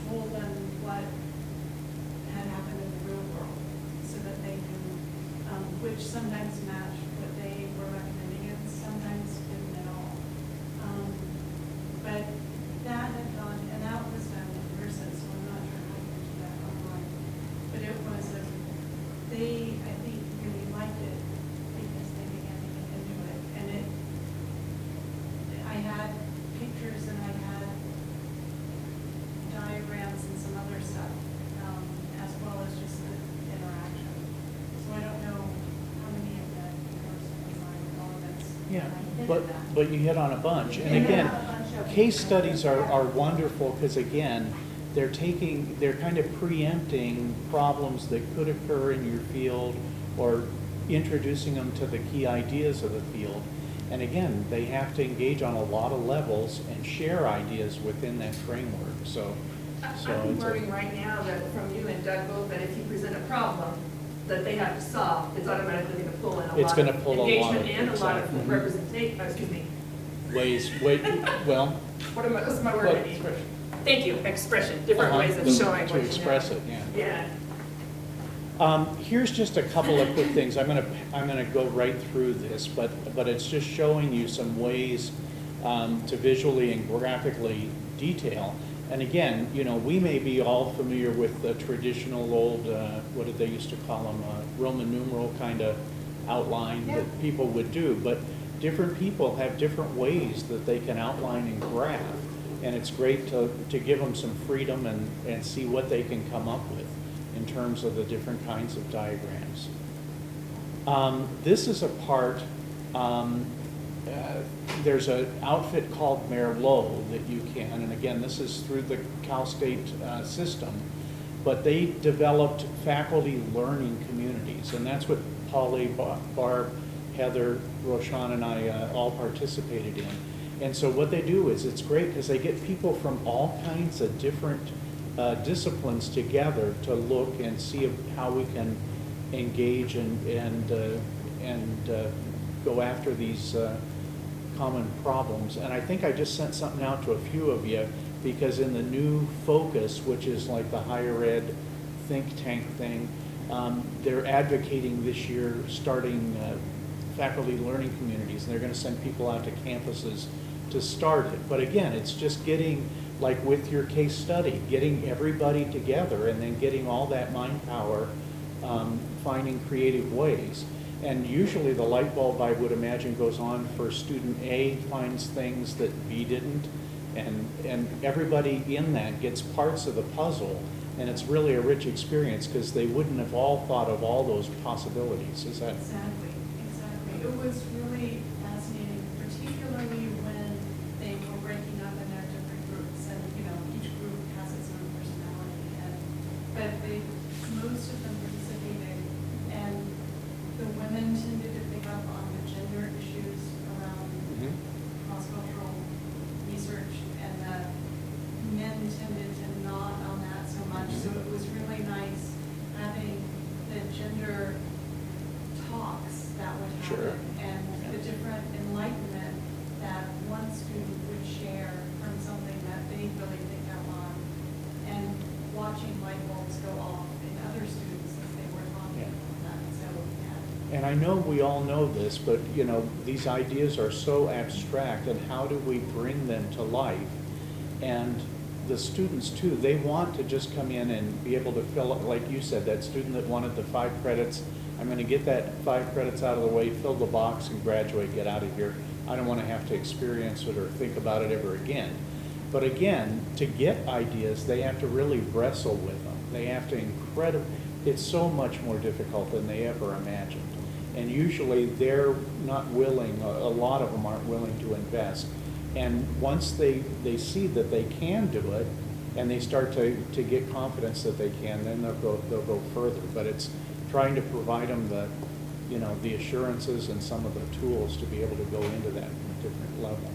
told them what had happened in the real world, so that they knew, which sometimes matched what they were recommending and sometimes didn't at all. But that had gone, and that was done in person, so I'm not sure how you do that online. But it was they, I think, really liked it because they began to get into it. And I had pictures and I had diagrams and some other stuff, as well as just the interaction. So I don't know how many of the course design elements. Yeah, I hit but that. but you hit on a bunch. And Yeah, again, a bunch of- case studies are wonderful because again, they're kind of preempting problems that could occur in your field or introducing them to the key ideas of the field. And again, they have to engage on a lot of levels and share ideas within that framework, so. I'm it's a- learning right now that from you and Doug both, that if you present a problem that they have to solve, it's automatically gonna pull in a It's lot gonna of pull a lot engagement of- and a lot exactly. of representation, excuse me, well. what's my word Well, I need? Thank you, expression, different ways of showing what To you know. express it, yeah. Yeah. Here's just a couple of quick things. I'm gonna go right through this, but it's just showing you some ways to visually and graphically detail. And again, you know, we may be all familiar with the traditional old, what did they used to call them, Roman numeral kind of outline Yeah. that people would do, but different people have different ways that they can outline and graph. And it's great to give them some freedom and see what they can come up with in terms of the different kinds of diagrams. This is a part, there's an outfit called Merlot that you can, and again, this is through the Cal State system, but they developed faculty learning communities, and that's what Polly, Barb, Heather, Roshan, and I all participated in. And so what they do is, it's great because they get people from all kinds of different disciplines together to look and see how we can engage and go after these common problems. And I think I just sent something out to a few of you, because in the new focus, which is like the higher ed think tank thing, they're advocating this year starting faculty learning communities, and they're going to send people out to campuses to start it. But again, it's just getting, like with your case study, getting everybody together and then getting all that mind power, finding creative ways. And usually the light bulb, I would imagine, goes on for student A finds things that B didn't, and everybody in that gets parts of the puzzle, and it's really a rich experience because they wouldn't have all thought of all those possibilities. Is that? Exactly, exactly. It was really fascinating, particularly when they were breaking up in their different groups, and, you know, each group has its own personality, but most of them participated, and the women tended to pick up on the gender issues around cross-cultural research, and the men tended to not on that so much, so it was really nice having the gender talks that would Sure. happen, and the different enlightenment that one student would share from something that they really picked up on, and watching light bulbs go off in other students as they were talking Yeah. about that, so, yeah. And I know we all know this, but you know, these ideas are so abstract, and how do we bring them to life? And the students too, they want to just come in and be able to fill it, like you said, that student that wanted the 5 credits, I'm gonna get that 5 credits out of the way, fill the box and graduate, get out of here. I don't wanna have to experience it or think about it ever again. But again, to get ideas, they have to really wrestle with them. They have to it's so much more difficult than they ever imagined. And usually they're not willing, a lot of them aren't willing to invest. And once they see that they can do it, and they start to get confidence that they can, then they'll go further. But it's trying to provide them the, you know, the assurances and some of the tools to be able to go into that different level.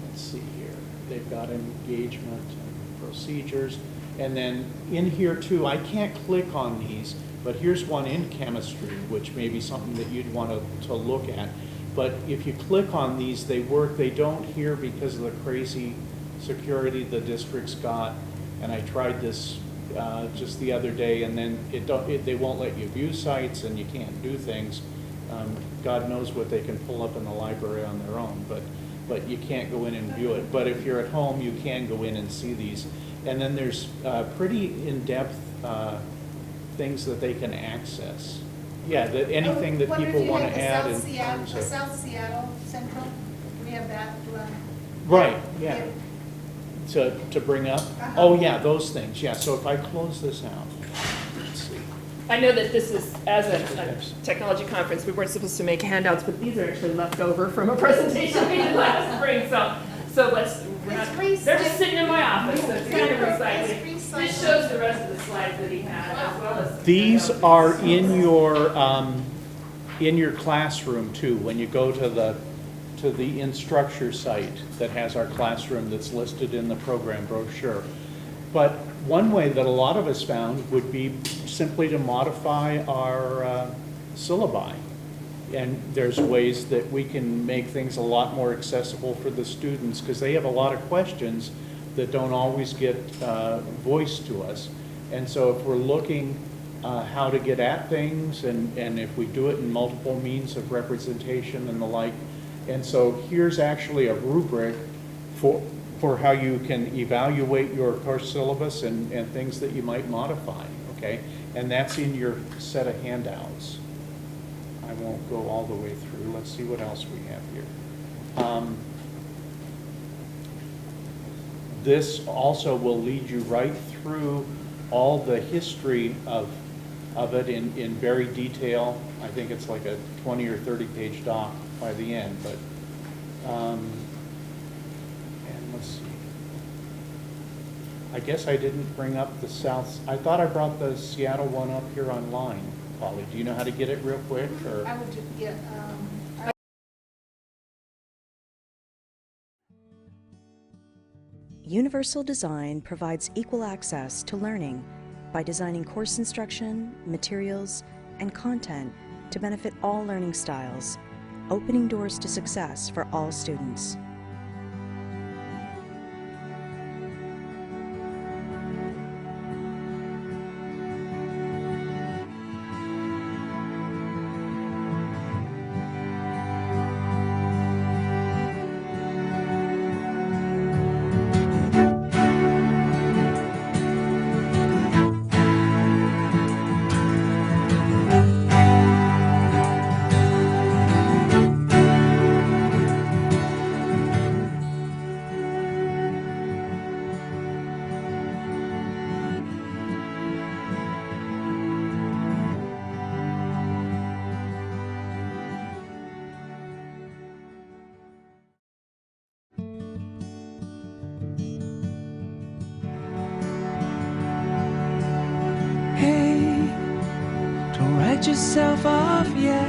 Let's see here. They've got engagement and procedures. And then in here too, I can't click on these, but here's one in chemistry, which may be something that you'd want to look at. But if you click on these, they work. They don't here because of the crazy security the district's got. And I tried this just the other day, and then they won't let you view sites, and you can't do things. God knows what they can pull up in the library on their own, but you can't go in and view it. But if you're at home, you can go in and see these. And then there's pretty in-depth things that they can access. Yeah, anything that people want to add in terms of. South Seattle Central, we have that. Right, yeah. To bring up? Oh, yeah, those things, yeah. So if I close this out, let's see. I know that this is, as a technology conference, we weren't supposed to make handouts, but these are actually left over from a presentation we did last spring, So we're not, It's they're just sitting in my office, so it's kind of recycling. It's This recycling. shows the rest of the slides that he had, as well as. These are in your classroom too, when you go to the Instructure site that has our classroom that's listed in the program brochure. But one way that a lot of us found would be simply to modify our syllabi. And there's ways that we can make things a lot more accessible for the students, because they have a lot of questions that don't always get voiced to us. And so if we're looking how to get at things, and if we do it in multiple means of representation and the like. And so here's actually a rubric for how you can evaluate your course syllabus and things that you might modify, okay? And that's in your set of handouts. I won't go all the way through. Let's see what else we have here. This also will lead you right through all the history of it in very detail. I think it's like a 20 or 30 page doc by the end, but and let's see. I guess I didn't bring up the South. I thought I brought the Seattle one up here online. Polly, do you know how to get it real quick, or? I would just get, Universal Design provides equal access to learning by designing course instruction, materials, and content to benefit all learning styles, opening doors to success for all students. Write yourself off yet.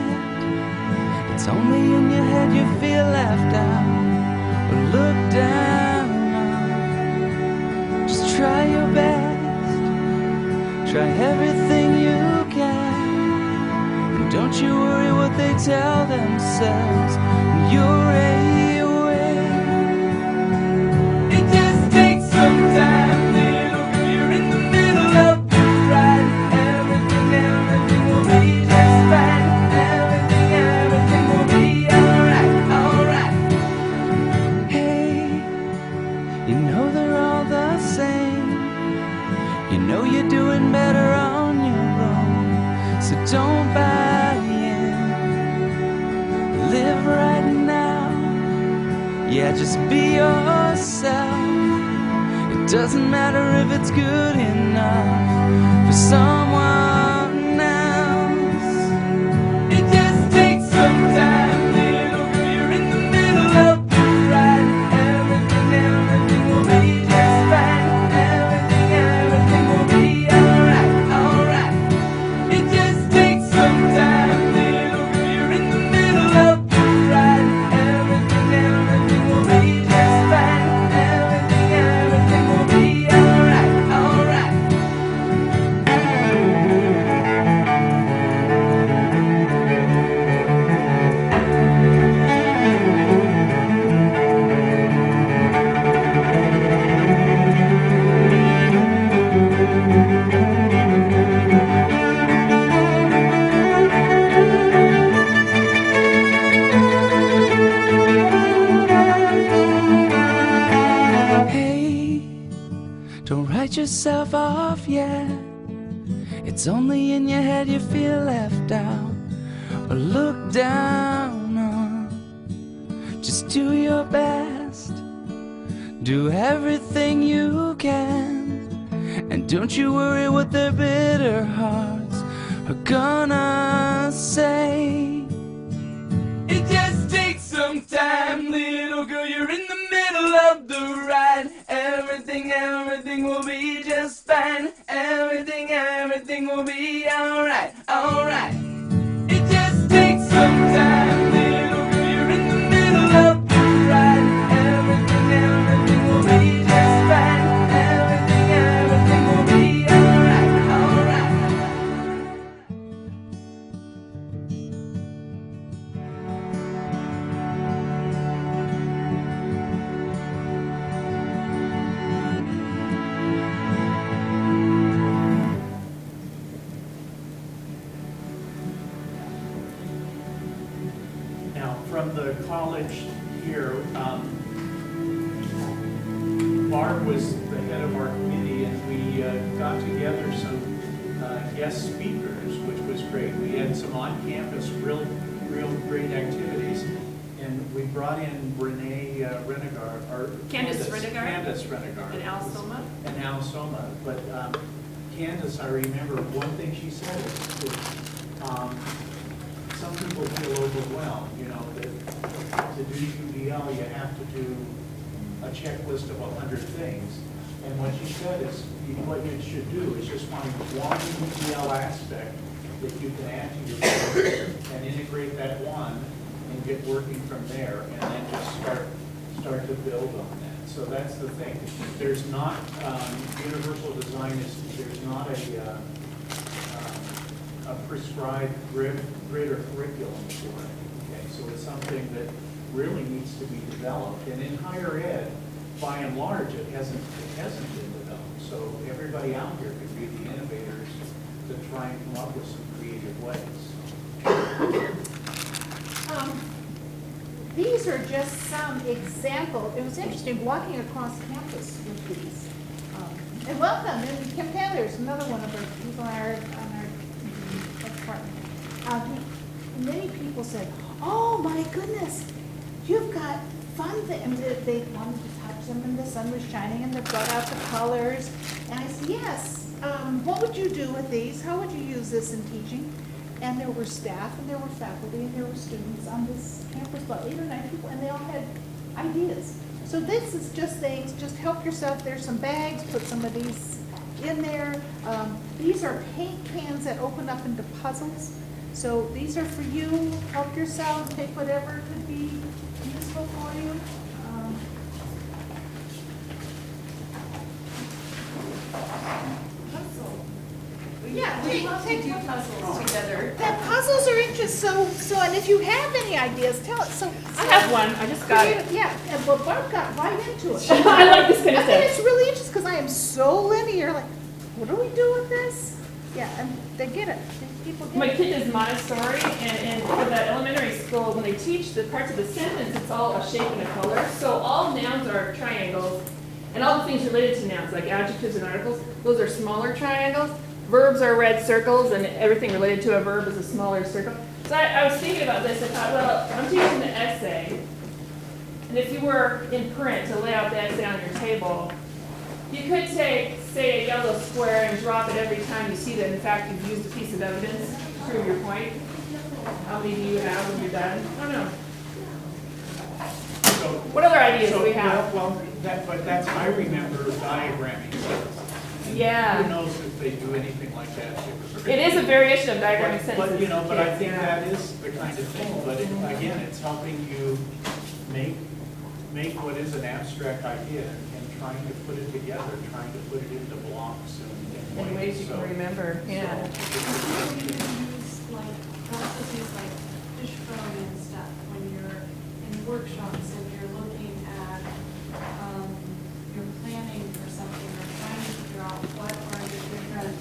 It's only in your head you feel left out or looked down on. Just try your best, try everything you can, and don't you worry what they tell themselves. You're a way. It just takes some time, little girl. You're in the middle of the ride. Everything will be just fine. Everything will be alright, alright. Hey, you know they're all the same. You know you're doing better on your own, so don't buy in. Live right now. Yeah, just be yourself. It doesn't matter if it's good enough for someone else. It just takes some time, little girl. You're in the middle of the ride. Everything will be just fine. Everything will be alright, alright. It just takes some time, little girl. You're in the middle of the ride. Everything will be just fine. Everything will be alright, alright. Hey, don't write yourself off yet. It's only in your head you feel left out or looked down on. Just do your best, do everything you can, and don't you worry what their bitter hearts are gonna say. It just takes some time, little girl. You're in the middle everything will be just fine. Everything will be alright, alright. It just takes some time, little girl, you're in the middle of the ride. Everything will be just fine. Everything will be alright, alright. Now, from the college here, Barb was the head of our committee, and we got together some guest speakers, which was great. We had some on-campus, real great activities, and we brought in Renee Renegard, or Candace Renegard? Candace Renegard. And Al Soma? And Al Soma. But Candace, I remember one thing she said is that some people feel overwhelmed, you know, that to do UDL, you have to do a checklist of 100 things. And what she said is, what you should do is just find one UDL aspect that you can add to your course and integrate that one and get working from there, and then just start to build on that. So that's the thing. There's not, universal design there's not a prescribed grid or curriculum for it. Okay, so it's something that really needs to be developed. And in higher ed, by and large, it hasn't been developed. So everybody out here could be the innovators to try and come up with some creative ways. These are just some examples. It was interesting walking across campus with these. And welcome, and Kim Taylor is another one of our people on our department. Many people said, "Oh my goodness, you've got fun things." And they wanted to touch them, and the sun was shining, and they brought out the colors. And I said, "Yes. What would you do with these? How would you use this in teaching?" And there were staff, and there were faculty, and there were students on this campus, about 8 or 9 people, and they all had ideas. So this is just things, just help yourself. There's some bags, put some of these in there. These are paint cans that open up into puzzles. So these are for you, help yourself, take whatever could be useful for you. Yeah, We love to take do puzzles together. that puzzles are interesting, so, and if you have any ideas, tell us, so. I have one, I just got it. Yeah, and well, Barb got right into it. I like this kind of I think stuff. it's really interesting, because I am so linear, like, what do we do with this? Yeah, and they get it, people My get it. kid is Montessori, and for the elementary school, when they teach the parts of the sentence, it's all a shape and a color. So all nouns are triangles, and all the things related to nouns, like adjectives and articles, those are smaller triangles. Verbs are red circles, and everything related to a verb is a smaller circle. So I was thinking about this, I thought, well, I'm teaching the essay, and if you were in print to lay out the essay on your table, you could take, say, a yellow square and drop it every time you see that, in fact, you've used a piece of evidence to prove your point. How many do you have when you're done? I don't know. So, What other ideas do we have? Well, I remember diagramming. Yeah. Who knows if they do anything like that? It is a variation of diagramming But, sentences. you know, but I think Yeah. that is the kind of thing, but again, it's helping you make what is an abstract idea and trying to put it together, trying to put it into blocks and In ways you can remember, yeah. You can use like processes like fishbone and stuff when you're in workshops and you're looking at, you're planning for something or trying to figure out what are the different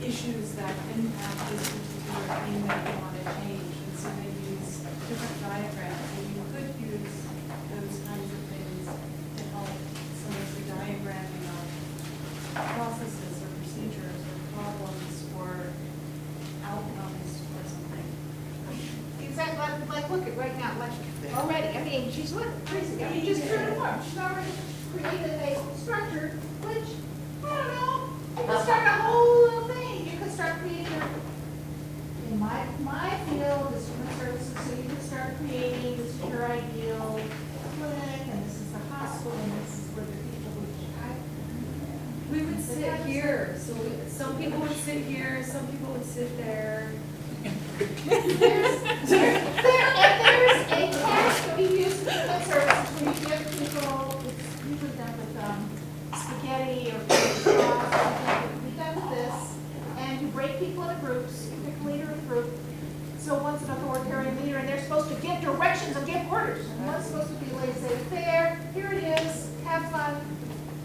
issues that impact this particular thing that you want to change. And so they use different diagrams, and you could use those kinds of things to help some of the diagramming of processes or procedures or problems or outcomes or something. Exactly, like, look at right now, like, already, I mean, she's crazy, I mean, just transformed, she's already created a structure, which, I don't know, you can start a whole little thing, you can start creating, in my field is human services, so you can start creating, this is your ideal clinic, and this is the hospital, and this is where the people with Some people would sit here, some people would sit there. There's a cash that we use for food services where you give people, it's usually done with spaghetti or sauce. We done with this, and you break people into groups, you pick a leader in a group. So one's an authoritarian leader, and they're supposed to give directions and give orders. And one's supposed to be laissez-faire, here it is, have fun.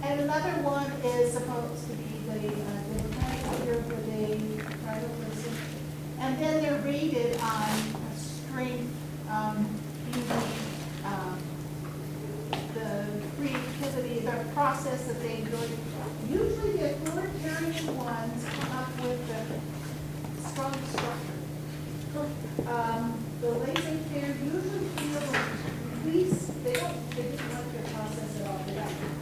And another one is supposed to be the democratic leader for the private person. And then they're rated on strength, beauty, the creativity, the process that they do. Usually the authoritarian ones come up with the strongest structure. The laissez-faire usually feel the least, they didn't like their process at all,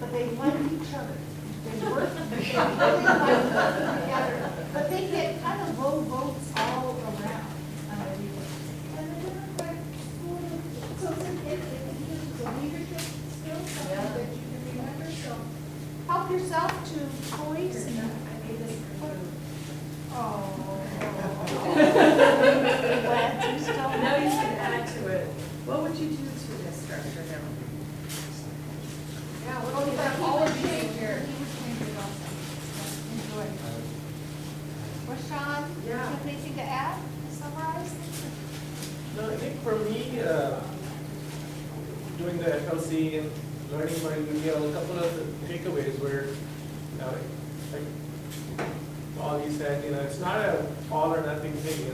but they like each other. They work, they really like working together, but they get kind of low votes all around. And the Democratic school, so it's a leadership skill, something that you can remember, so help yourself to choice and. I made this for you. Oh. Now you can add to it. What would you do to this structure now? Yeah, well, he would change here. He would change it also. Enjoy. Rashawn, do you have anything to add, summarize? No, I think for me, doing the FLC and learning my UDL, a couple of the takeaways were, like Paul, you said, it's not a all or nothing thing,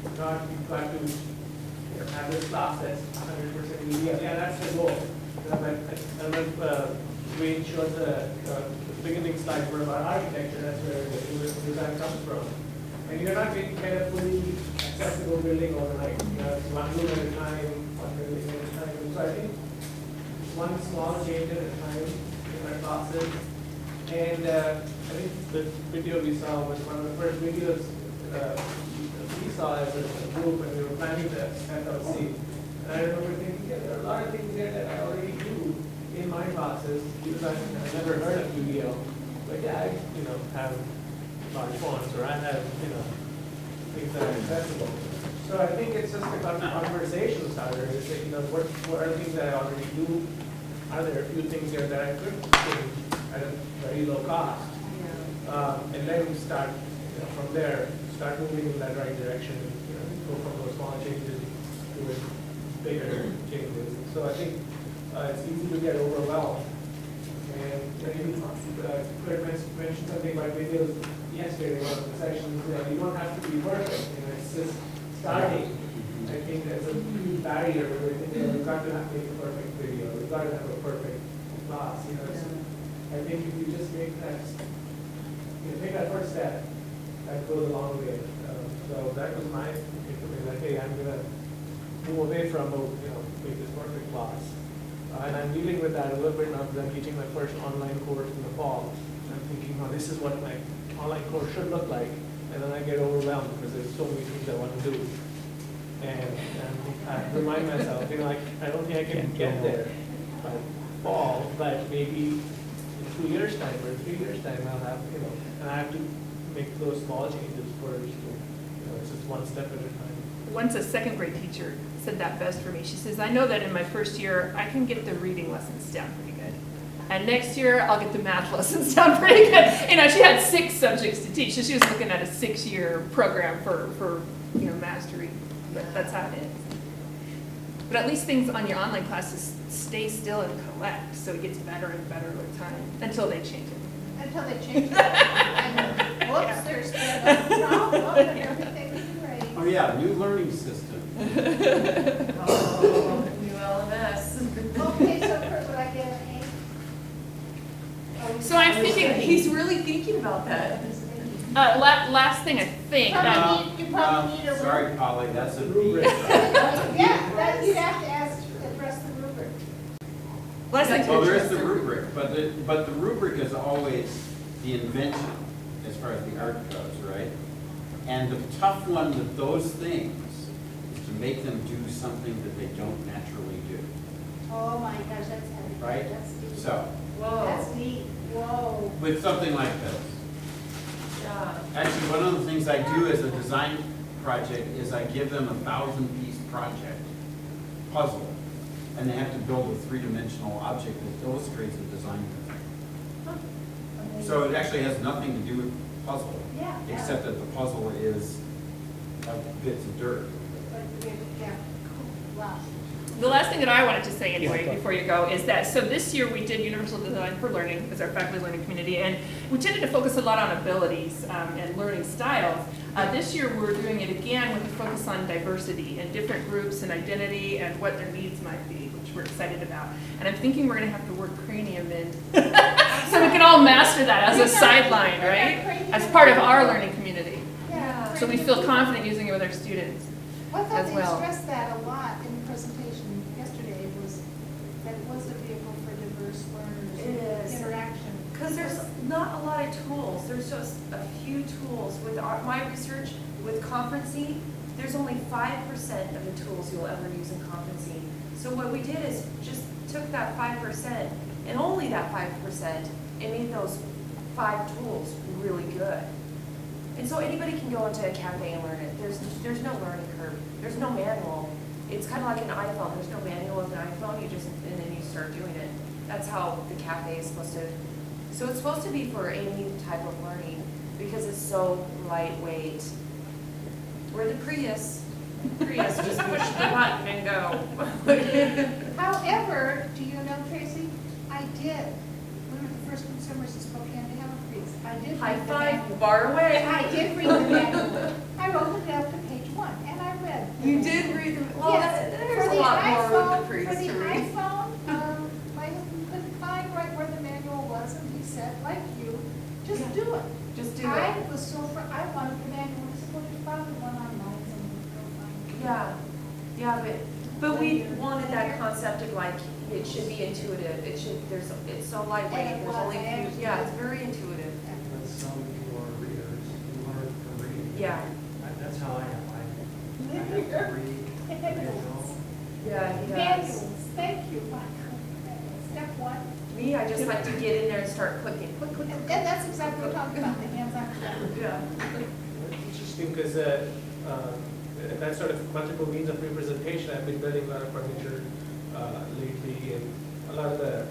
it's not, you've got to have this class that's 100% UDL. Yeah, that's the goal. I don't know if Wayne showed the beginning slides were about architecture, that's where the design comes from. And you're not going to get a fully accessible building overnight. It's one room at a time, one building at a time. So I think one small change at a time in our classes. And I think the video we saw was one of the first videos we saw as a group when we were planning the FLC. And I remember thinking, yeah, there are a lot of things there that I already do in my classes because I've never heard of UDL. But yeah, I have large fonts or I have things that are accessible. So I think it's just a conversation starter. Is that, what are the things that I already do? Are there a few things here that I could change at a very low cost? And then we start from there, start moving in that right direction. Go from those small changes to bigger changes. So I think it's easy to get overwhelmed. And maybe Kurt mentioned something about videos yesterday in one of the sessions. You don't have to be perfect. It's just starting. I think there's a huge barrier where we think we've got to make a perfect video. We've got to have a perfect class. So I think if you just make that, take that first step, that goes a long way. So that was my takeaway. Like, hey, I'm gonna move away from make this perfect class. And I'm dealing with that a little bit now because I'm teaching my first online course in the fall. I'm thinking, oh, this is what my online course should look like. And then I get overwhelmed because there's so many things I want to do. And I remind myself, I don't think I can get there by fall, but maybe in 2 years' time or 3 years' time I'll have, and I have to make those small changes first. It's just one step at a time. Once a second grade teacher said that best for me. She says, I know that in my first year, I can get the reading lessons down pretty good. And next year, I'll get the math lessons down pretty good. She had 6 subjects to teach, so she was looking at a 6-year program for mastery. But that's how it is. But at least things on your online classes stay still and collect, so it gets better and better with time until they change it. Until they change it. And whoops, there's been a problem and everything is great. Oh yeah, new learning system. Oh, new LMS. Okay, so Kurt, would I get an A? So I'm thinking, He's really thinking about that. last thing I think, You probably need a Sorry, rubric. Polly, that's a B. Yeah, that you'd have to address the rubric. last thing. Well, there is the rubric, but the rubric is always the invention as far as the art goes, right? And the tough one with those things is to make them do something that they don't naturally do, Oh my gosh, that's heavy. right? That's deep. So, Whoa. That's deep. Whoa. with something like this, Yeah. Actually, one of the things I do as a design project is I give them a 1,000-piece project puzzle, and they have to build a three-dimensional object that illustrates a design principle. So it actually has nothing to do with puzzle, Yeah. except that the puzzle is bits of dirt. Yeah. Wow. The last thing that I wanted to say anyway, before you go, is that, so this year we did Universal Design for Learning as our faculty learning community, and we tended to focus a lot on abilities and learning styles. This year we're doing it again with a focus on diversity and different groups and identity and what their needs might be, which we're excited about. And I'm thinking we're gonna have to work cranium in, so we can all master that as a sideline, right? As part of our learning community. Yeah. So we feel confident using it with our students. I thought as they well. stressed that a lot in the presentation yesterday, was that it was a vehicle for diverse learners. It and is. Interaction. Because there's not a lot of tools, there's just a few tools. With my research with conferencing, there's only 5% of the tools you'll ever use in conferencing. So what we did is just took that 5% and only that 5% and made those 5 tools really good. And so anybody can go into a cafe and learn it. There's no learning curve. There's no manual. It's kind of like an iPhone. There's no manual with an iPhone. And then you start doing it. That's how the cafe is supposed to. So it's supposed to be for any type of learning because it's so lightweight. We're the Prius. Just push the button and go. However, do you know, Tracy, I did, we were the first consumers in Spokane to have a freeze. I did. High read the manual. five, bar away. I did read the manual. I opened it up to page 1 and I read. the You manual. did read the, well, Yes, there's for a the lot more with iPhone- the Prius For the to read. iPhone, my husband couldn't find right where the manual was, and he said, like you, just Yeah. do it. Just do I it. was so, I wanted the manual, I said, well, you found one online, so we'll go find it. Yeah, but we wanted that concept of like, it should be intuitive, it's so lightweight, And it there's was, only I a few, actually yeah, did. it's very intuitive. But some people are readers, who learn to read. Yeah. That's how I am, I have to read, you know. Yeah, he does. Manuals, thank you, Michael. Step 1. Me, I just like to get in there and start clicking, click, click, And click. that's exactly what we're talking about, the hands-on stuff. Yeah. It's interesting because that sort of multiple means of representation, I've been building a lot of furniture lately, and a lot of the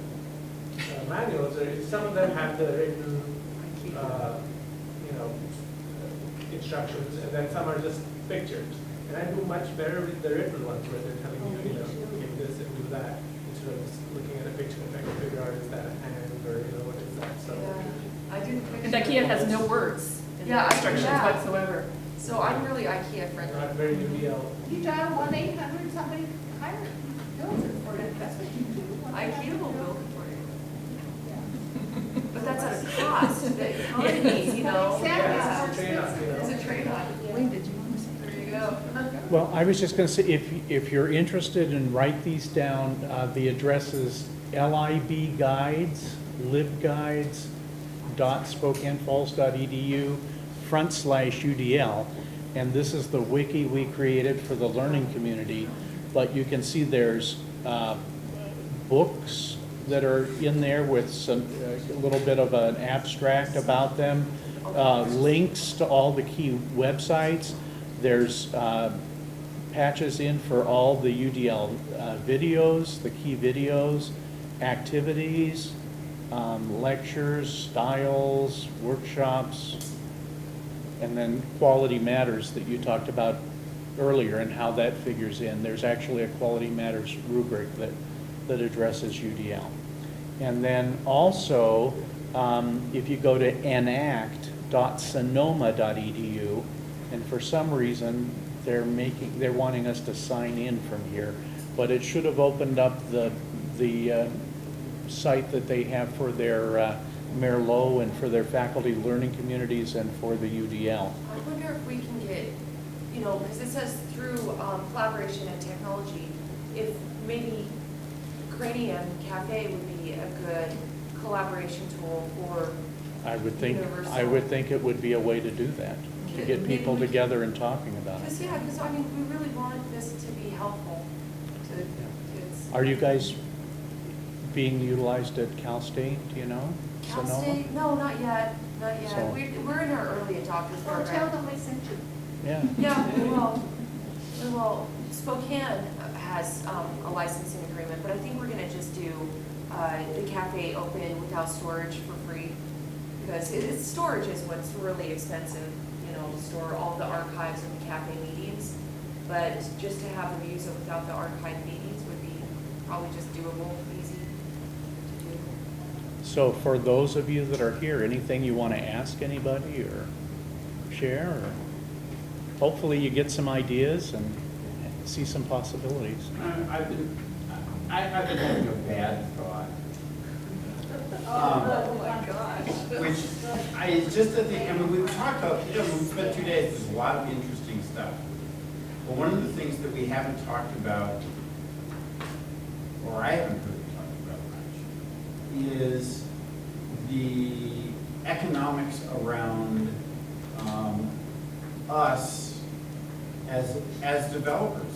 manuals, some of them have the written, instructions, and then some are just pictures. And I do much better with the written ones where they're telling you, give this and do that, instead of just looking at a picture and trying to figure out is that a hand or, what is that, so. Yeah. I do the And picture. IKEA has no words in Yeah, their instructions yeah. whatsoever. So I'm really IKEA friendly. Not very UDL. You dial 1-800, somebody hire, builds it for you, that's what you do. IKEA will build it for you. Yeah. But that's at a cost, the economy, Exactly. Yeah, it's a trade-off, It's a trade-off. Wayne, did you want to say? There you go. Well, I was just going to say, if you're interested in write these down, the address is libguides.spokanefalls.edu/UDL. And this is the wiki we created for the learning community. But you can see there's books that are in there with some, a little bit of an abstract about them, links to all the key websites. There's patches in for all the UDL videos, the key videos, activities, lectures, styles, workshops, and then Quality Matters that you talked about earlier and how that figures in. There's actually a Quality Matters rubric that addresses UDL. And then also, if you go to enact.sonoma.edu, and for some reason, they're wanting us to sign in from here, but it should have opened up the site that they have for their Merlot and for their faculty learning communities and for the UDL. I wonder if we can get, because it says through collaboration and technology, if maybe Cranium Cafe would be a good collaboration tool for I would Universal. think it would be a way to do that, to get people together and talking about it. Because, we really wanted this to be helpful to kids. Are you guys being utilized at Cal State, do you know? Cal Sonoma? State, no, not yet. Not yet. So- We're in our early adopters Or tell program. them we sent you. Yeah. Yeah, well, Spokane has a licensing agreement, but I think we're gonna just do the cafe open without storage for free. Because storage is what's really expensive, you know, to store all the archives of the cafe meetings. But just to have them use it without the archive meetings would be probably just doable, easy to do. So for those of you that are here, anything you want to ask anybody or share? Or hopefully you get some ideas and see some possibilities. I've been having a bad thought. Oh, my gosh. Which it's just that I mean, we've talked about, we spent 2 days, there's a lot of interesting stuff. But one of the things that we haven't talked about, or I haven't really talked about much, is the economics around us as developers,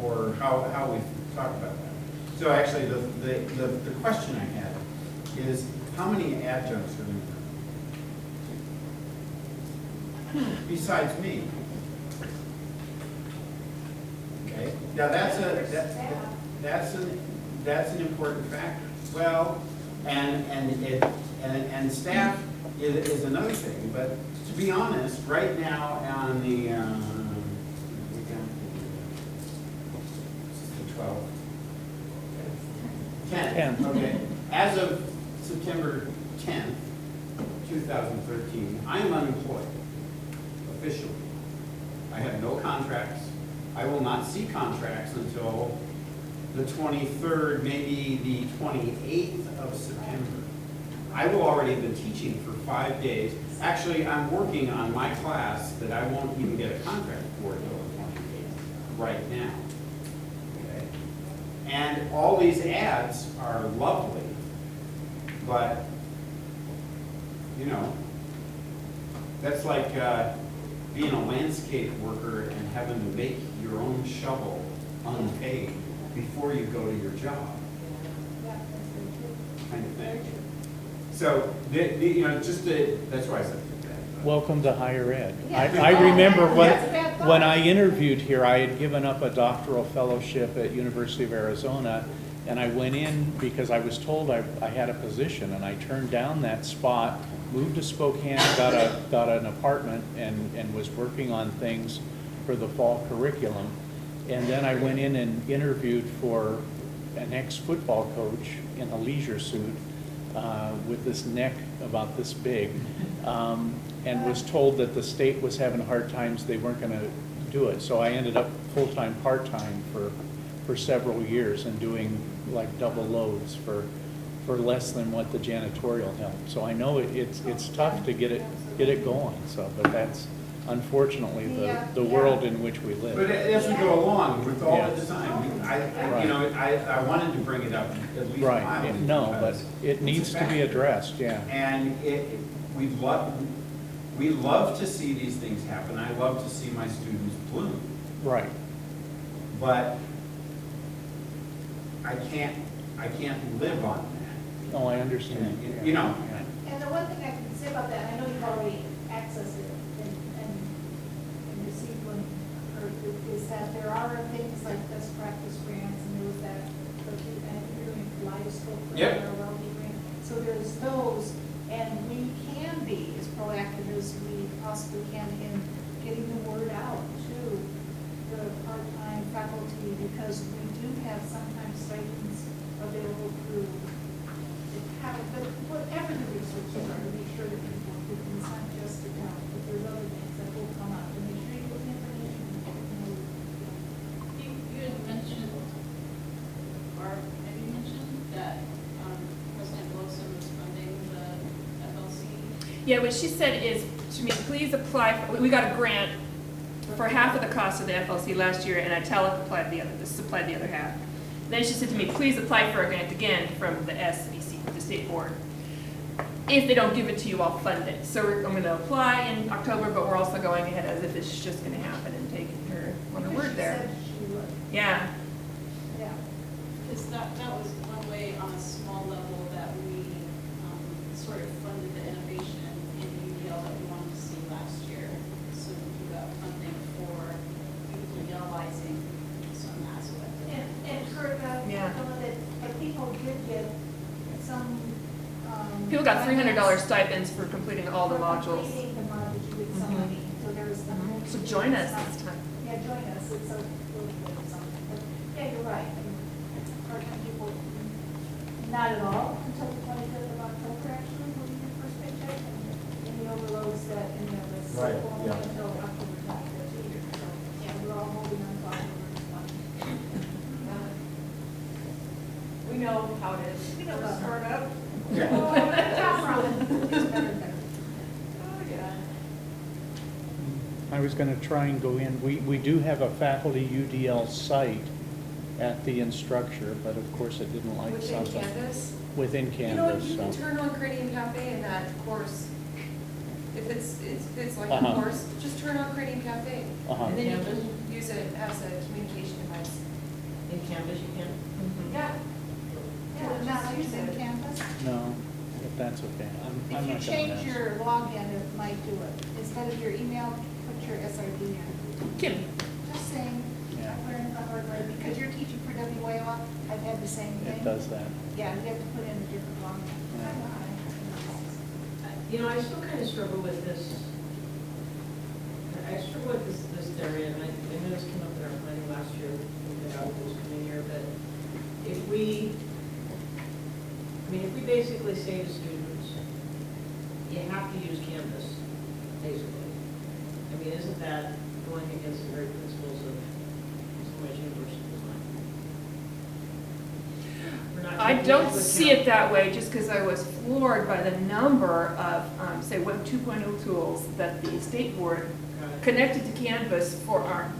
or how we talk about that. So actually, the question I had is, how many adjuncts are in there? Besides me. Okay, now that's an important factor. Well, and staff is another thing, but to be honest, right now on the, this is the 12th. 10th, okay. As of September 10th, 2013, I am unemployed, officially. I have no contracts. I will not see contracts until the 23rd, maybe the 28th of September. I will already have been teaching for 5 days. Actually, I'm working on my class that I won't even get a contract for until the 28th, right now. Okay? And all these ads are lovely, but, you know, that's like being a landscape worker and having to make your own shovel unpaid before you go to your job, kind of thing. So, that's why I said that. Welcome to higher ed. Yeah. I remember That's a bad thought. when I interviewed here, I had given up a doctoral fellowship at University of Arizona, and I went in because I was told I had a position, and I turned down that spot, moved to Spokane, got an apartment, and was working on things for the fall curriculum. And then I went in and interviewed for an ex-football coach in a leisure suit with this neck about this big, and was told that the state was having hard times, they weren't going to do it. So I ended up full-time, part-time for several years and doing like double loads for less than what the janitorial helped. So I know it's tough to get it going. So, but that's unfortunately the world in which we live. But as we go along with all Yeah. the design, I wanted to bring it up at least Right, mildly. no, but because it it's a needs to be factor. addressed, yeah. And we love to see these things happen. I love to see my students bloom. Right. But I can't live on that. Oh, I understand. You know. And the one thing I can say about that, I know you've already accessed it and received one, is that there are things like best practice grants, and there was that, and you're doing kaleidoscope grant Yep. or welding grant. So there's those, and we can be as proactive as we possibly can in getting the word out to the part-time faculty, because we do have sometimes stipends available through but whatever the resources are, to make sure that people, it's not just account, but there's other things that will come up, and make sure you put the information, You had mentioned, or have you mentioned that President Wilson was funding the FLC? Yeah, what she said is to me, please apply, we got a grant for half of the cost of the FLC last year, and Italic applied supplied the other half. Then she said to me, please apply for a grant again from the SEC, the state board. If they don't give it to you, I'll fund it. So I'm going to apply in October, but we're also going ahead as if it's just going to happen and taking her on her because word she there. said she would, Yeah. yeah. Because that was one way on a small level that we sort of funded the innovation deal that we wanted to see last year. So we got funding for utilizing some aspect of it. And Kurt, Yeah. but people did get some. People got $300 stipends for completing all the for modules. completing the modules with some Mhm. money, so there was some. So join us this time. Yeah, join us, it's a little bit of something, but, yeah, you're right. I mean, part-time people, not at all until the 25th of October, actually, will be your first paycheck, and any overloads that any of us. Right, won't yeah. Until October 25th either, so, yeah, we're all holding on to October's money. We know how it is. We know about startup. Yeah. Oh, top run, it's better and better. Oh, yeah. I was gonna try and go in, we do have a faculty UDL site at the Instructure, but of course it didn't like Within something. Canvas? Within You know, Canvas, you can so. turn on Creating Cafe in that course. If it's like a Uh-huh. course, just turn on Creating Cafe. Uh-huh. And then you can use it as a communication device. In Canvas you can? Yeah. Yeah, not use using it. Canvas. No, but that's okay, I'm If not you gonna change mess. your login, it might do it. Instead of your email, put your SID in. Kim, Just saying, Yeah. I'm learning the hard way, because you're teaching for WYO, I've had the same thing. It does that. Yeah, you have to put in a different login. You know, I still kind of struggle with this. I struggle with this area, and I know this came up in our planning last year, when the was coming here, but if we basically say to students, you have to use Canvas, basically. I mean, isn't that going against the very principles of so much universal design? We're not I taking don't into see account- it that way, just because I was floored by the number of, say, Web 2.0 tools that the state board connected to Canvas for our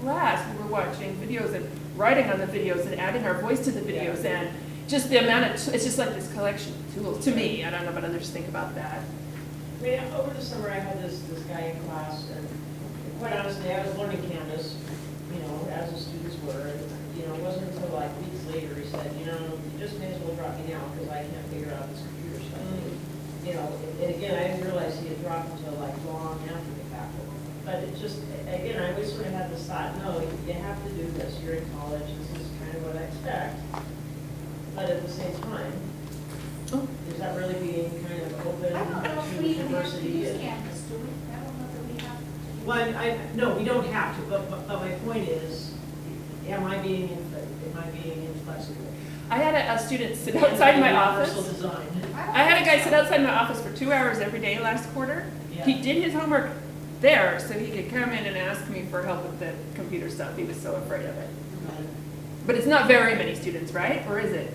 class. We were watching videos and writing on the videos and adding our voice to the videos, and just the amount of, it's just like this collection of tools, to me. I don't know what others think about that. I mean, over the summer, I had this guy in class, and quite honestly, I was learning Canvas, you know, as the students were, and, you know, it wasn't until like weeks later, he said, you know, you just may as well drop me now, because I can't figure out this computer stuff. You know, and again, I didn't realize he had dropped until like long after the fact. But it just, again, I always sort of had this thought, no, you have to do this, you're in college, this is kind of what I expect. But at the same time, is that really being kind of open I don't know if to we even have to diversity? use and- Canvas, do we? I don't know that we have to. Well, no, we don't have to, but my point is, am I being inflexible? I had a student sit outside my office. Universal design. I had a guy sit outside my office for 2 hours every day last quarter. Yeah. He did his homework there, so he could come in and ask me for help with the computer stuff. He was so afraid of it. But it's not very many students, right? Or is it?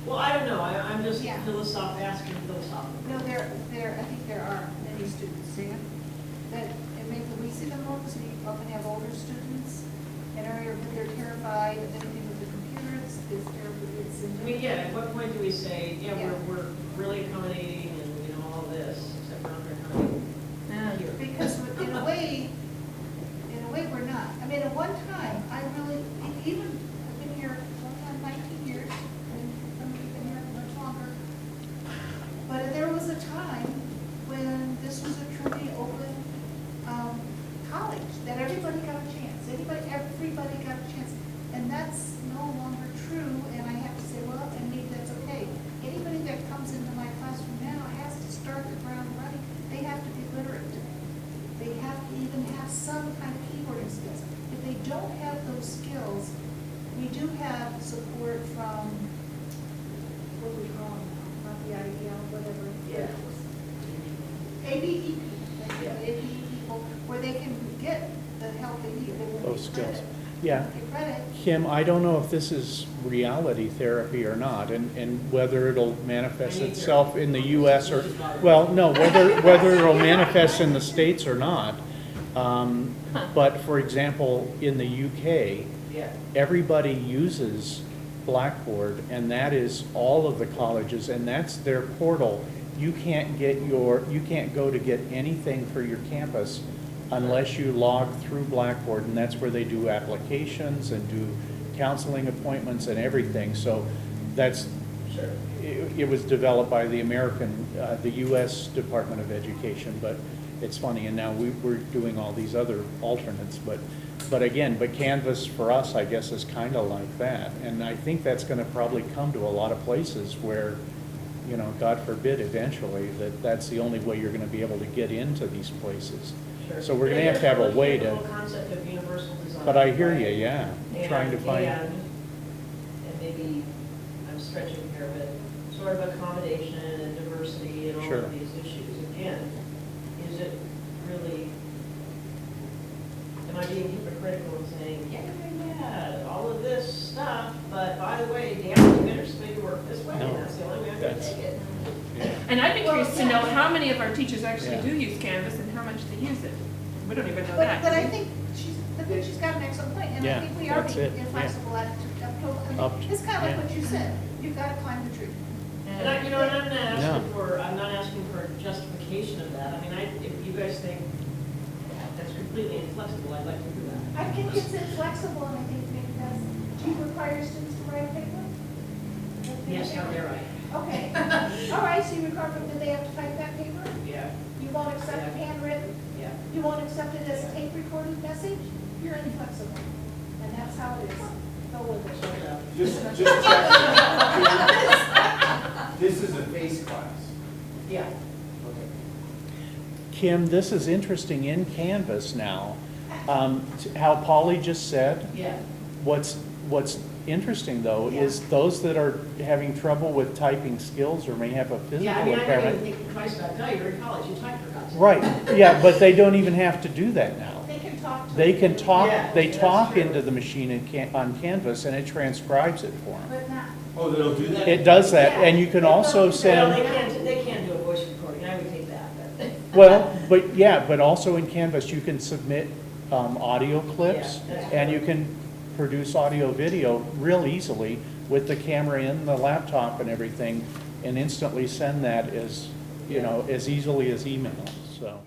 Well, I don't know, I'm just Yeah. asking philosophically. No, I think there are many students, that, and maybe we see them more, because we often have older students, and they're terrified of anything with the computers, it's terrible, it's. I mean, yeah, at what point do we say, yeah, Yeah. we're really accommodating and, you know, all this, except we're not accommodating here? Because in a way, we're not. I mean, at one time, I really, even, I've been here, 19 years, and some of you have been here much longer. But there was a time when this was a truly open, college, that everybody got a chance, everybody got a chance. And that's no longer true, and I have to say, well, and maybe that's okay. Anybody that comes into my classroom now has to start the ground running. They have to be literate. They have to even have some kind of keyboarding skills. If they don't have those skills, we do have support from, what do we call them now? Not the IDL, whatever. Yeah. ABE people, ABE people, where they can get the help they need. They will Those get skills. credit. Yeah. Get credit. Kim, I don't know if this is reality therapy or not, and whether it'll manifest itself in the US or, well, no, whether it'll manifest in the States or not. But for example, in the UK, Yeah. everybody uses Blackboard, and that is all of the colleges, and that's their portal. You can't go to get anything for your campus unless you log through Blackboard, and that's where they do applications and do counseling appointments and everything. So that's Sure. it was developed by the the US Department of Education, but it's funny, and now we're doing all these other alternates, but again, Canvas for us, I guess, is kind of like that. And I think that's gonna probably come to a lot of places where, you know, God forbid eventually, that's the only way you're gonna be able to get into these places. Sure. So we're gonna have to have a way The to, whole concept of universal design. but I hear you, right? yeah, trying to find. And maybe, I'm stretching here, but sort of accommodation and diversity and all Sure. of these issues. Again, is it really, am I being hypocritical in saying, yeah, all of this stuff, but by the way, the average administrator work this way, No. and that's the only way I'm gonna That's- take it. And I'd be curious to Well, know yeah. how many of our teachers actually Yeah. do use Canvas and how much they use it. We don't even know But, that. but I think she's got an excellent point, and Yeah, I think we are that's being it, yeah. inflexible at, Up to- it's kind of like yeah. what you said, you've got to climb the tree. And I, you know, and I'm not asking No. for, I'm not asking for justification of that. I mean, if you guys think that's completely inflexible, I'd like to do that. I think it's inflexible, and I think because, do you require students to write a paper? Yes, no, you're right. Okay, all right, so you require, do they have to type that paper? Yeah, You won't accept it Yeah. handwritten? yeah. You won't accept it as a tape recorded message? You're inflexible, and that's how it is. Go with it. Shut up. Just check. This is a face class. Yeah. Okay. Kim, this is interesting in Canvas now. How Polly just said, Yeah. what's interesting though is those that are having trouble with typing skills or may have a Yeah, I physical mean, I didn't even impairment. think twice about it. No, you're in college, you type for God's sake. Right, yeah, but they don't even have to do that now. They can talk to. They can talk, Yeah, they that's talk true. into the machine on Canvas and it transcribes it for them. But not. Oh, they'll do that? It does that, and you can also Well, send. they can't do a voice recording, I would take that, but. Well, but also in Canvas, you can submit audio clips, Yeah, that's and you true. can produce audio, video real easily with the camera in the laptop and everything, and instantly send that as, you know, as easily as email, so.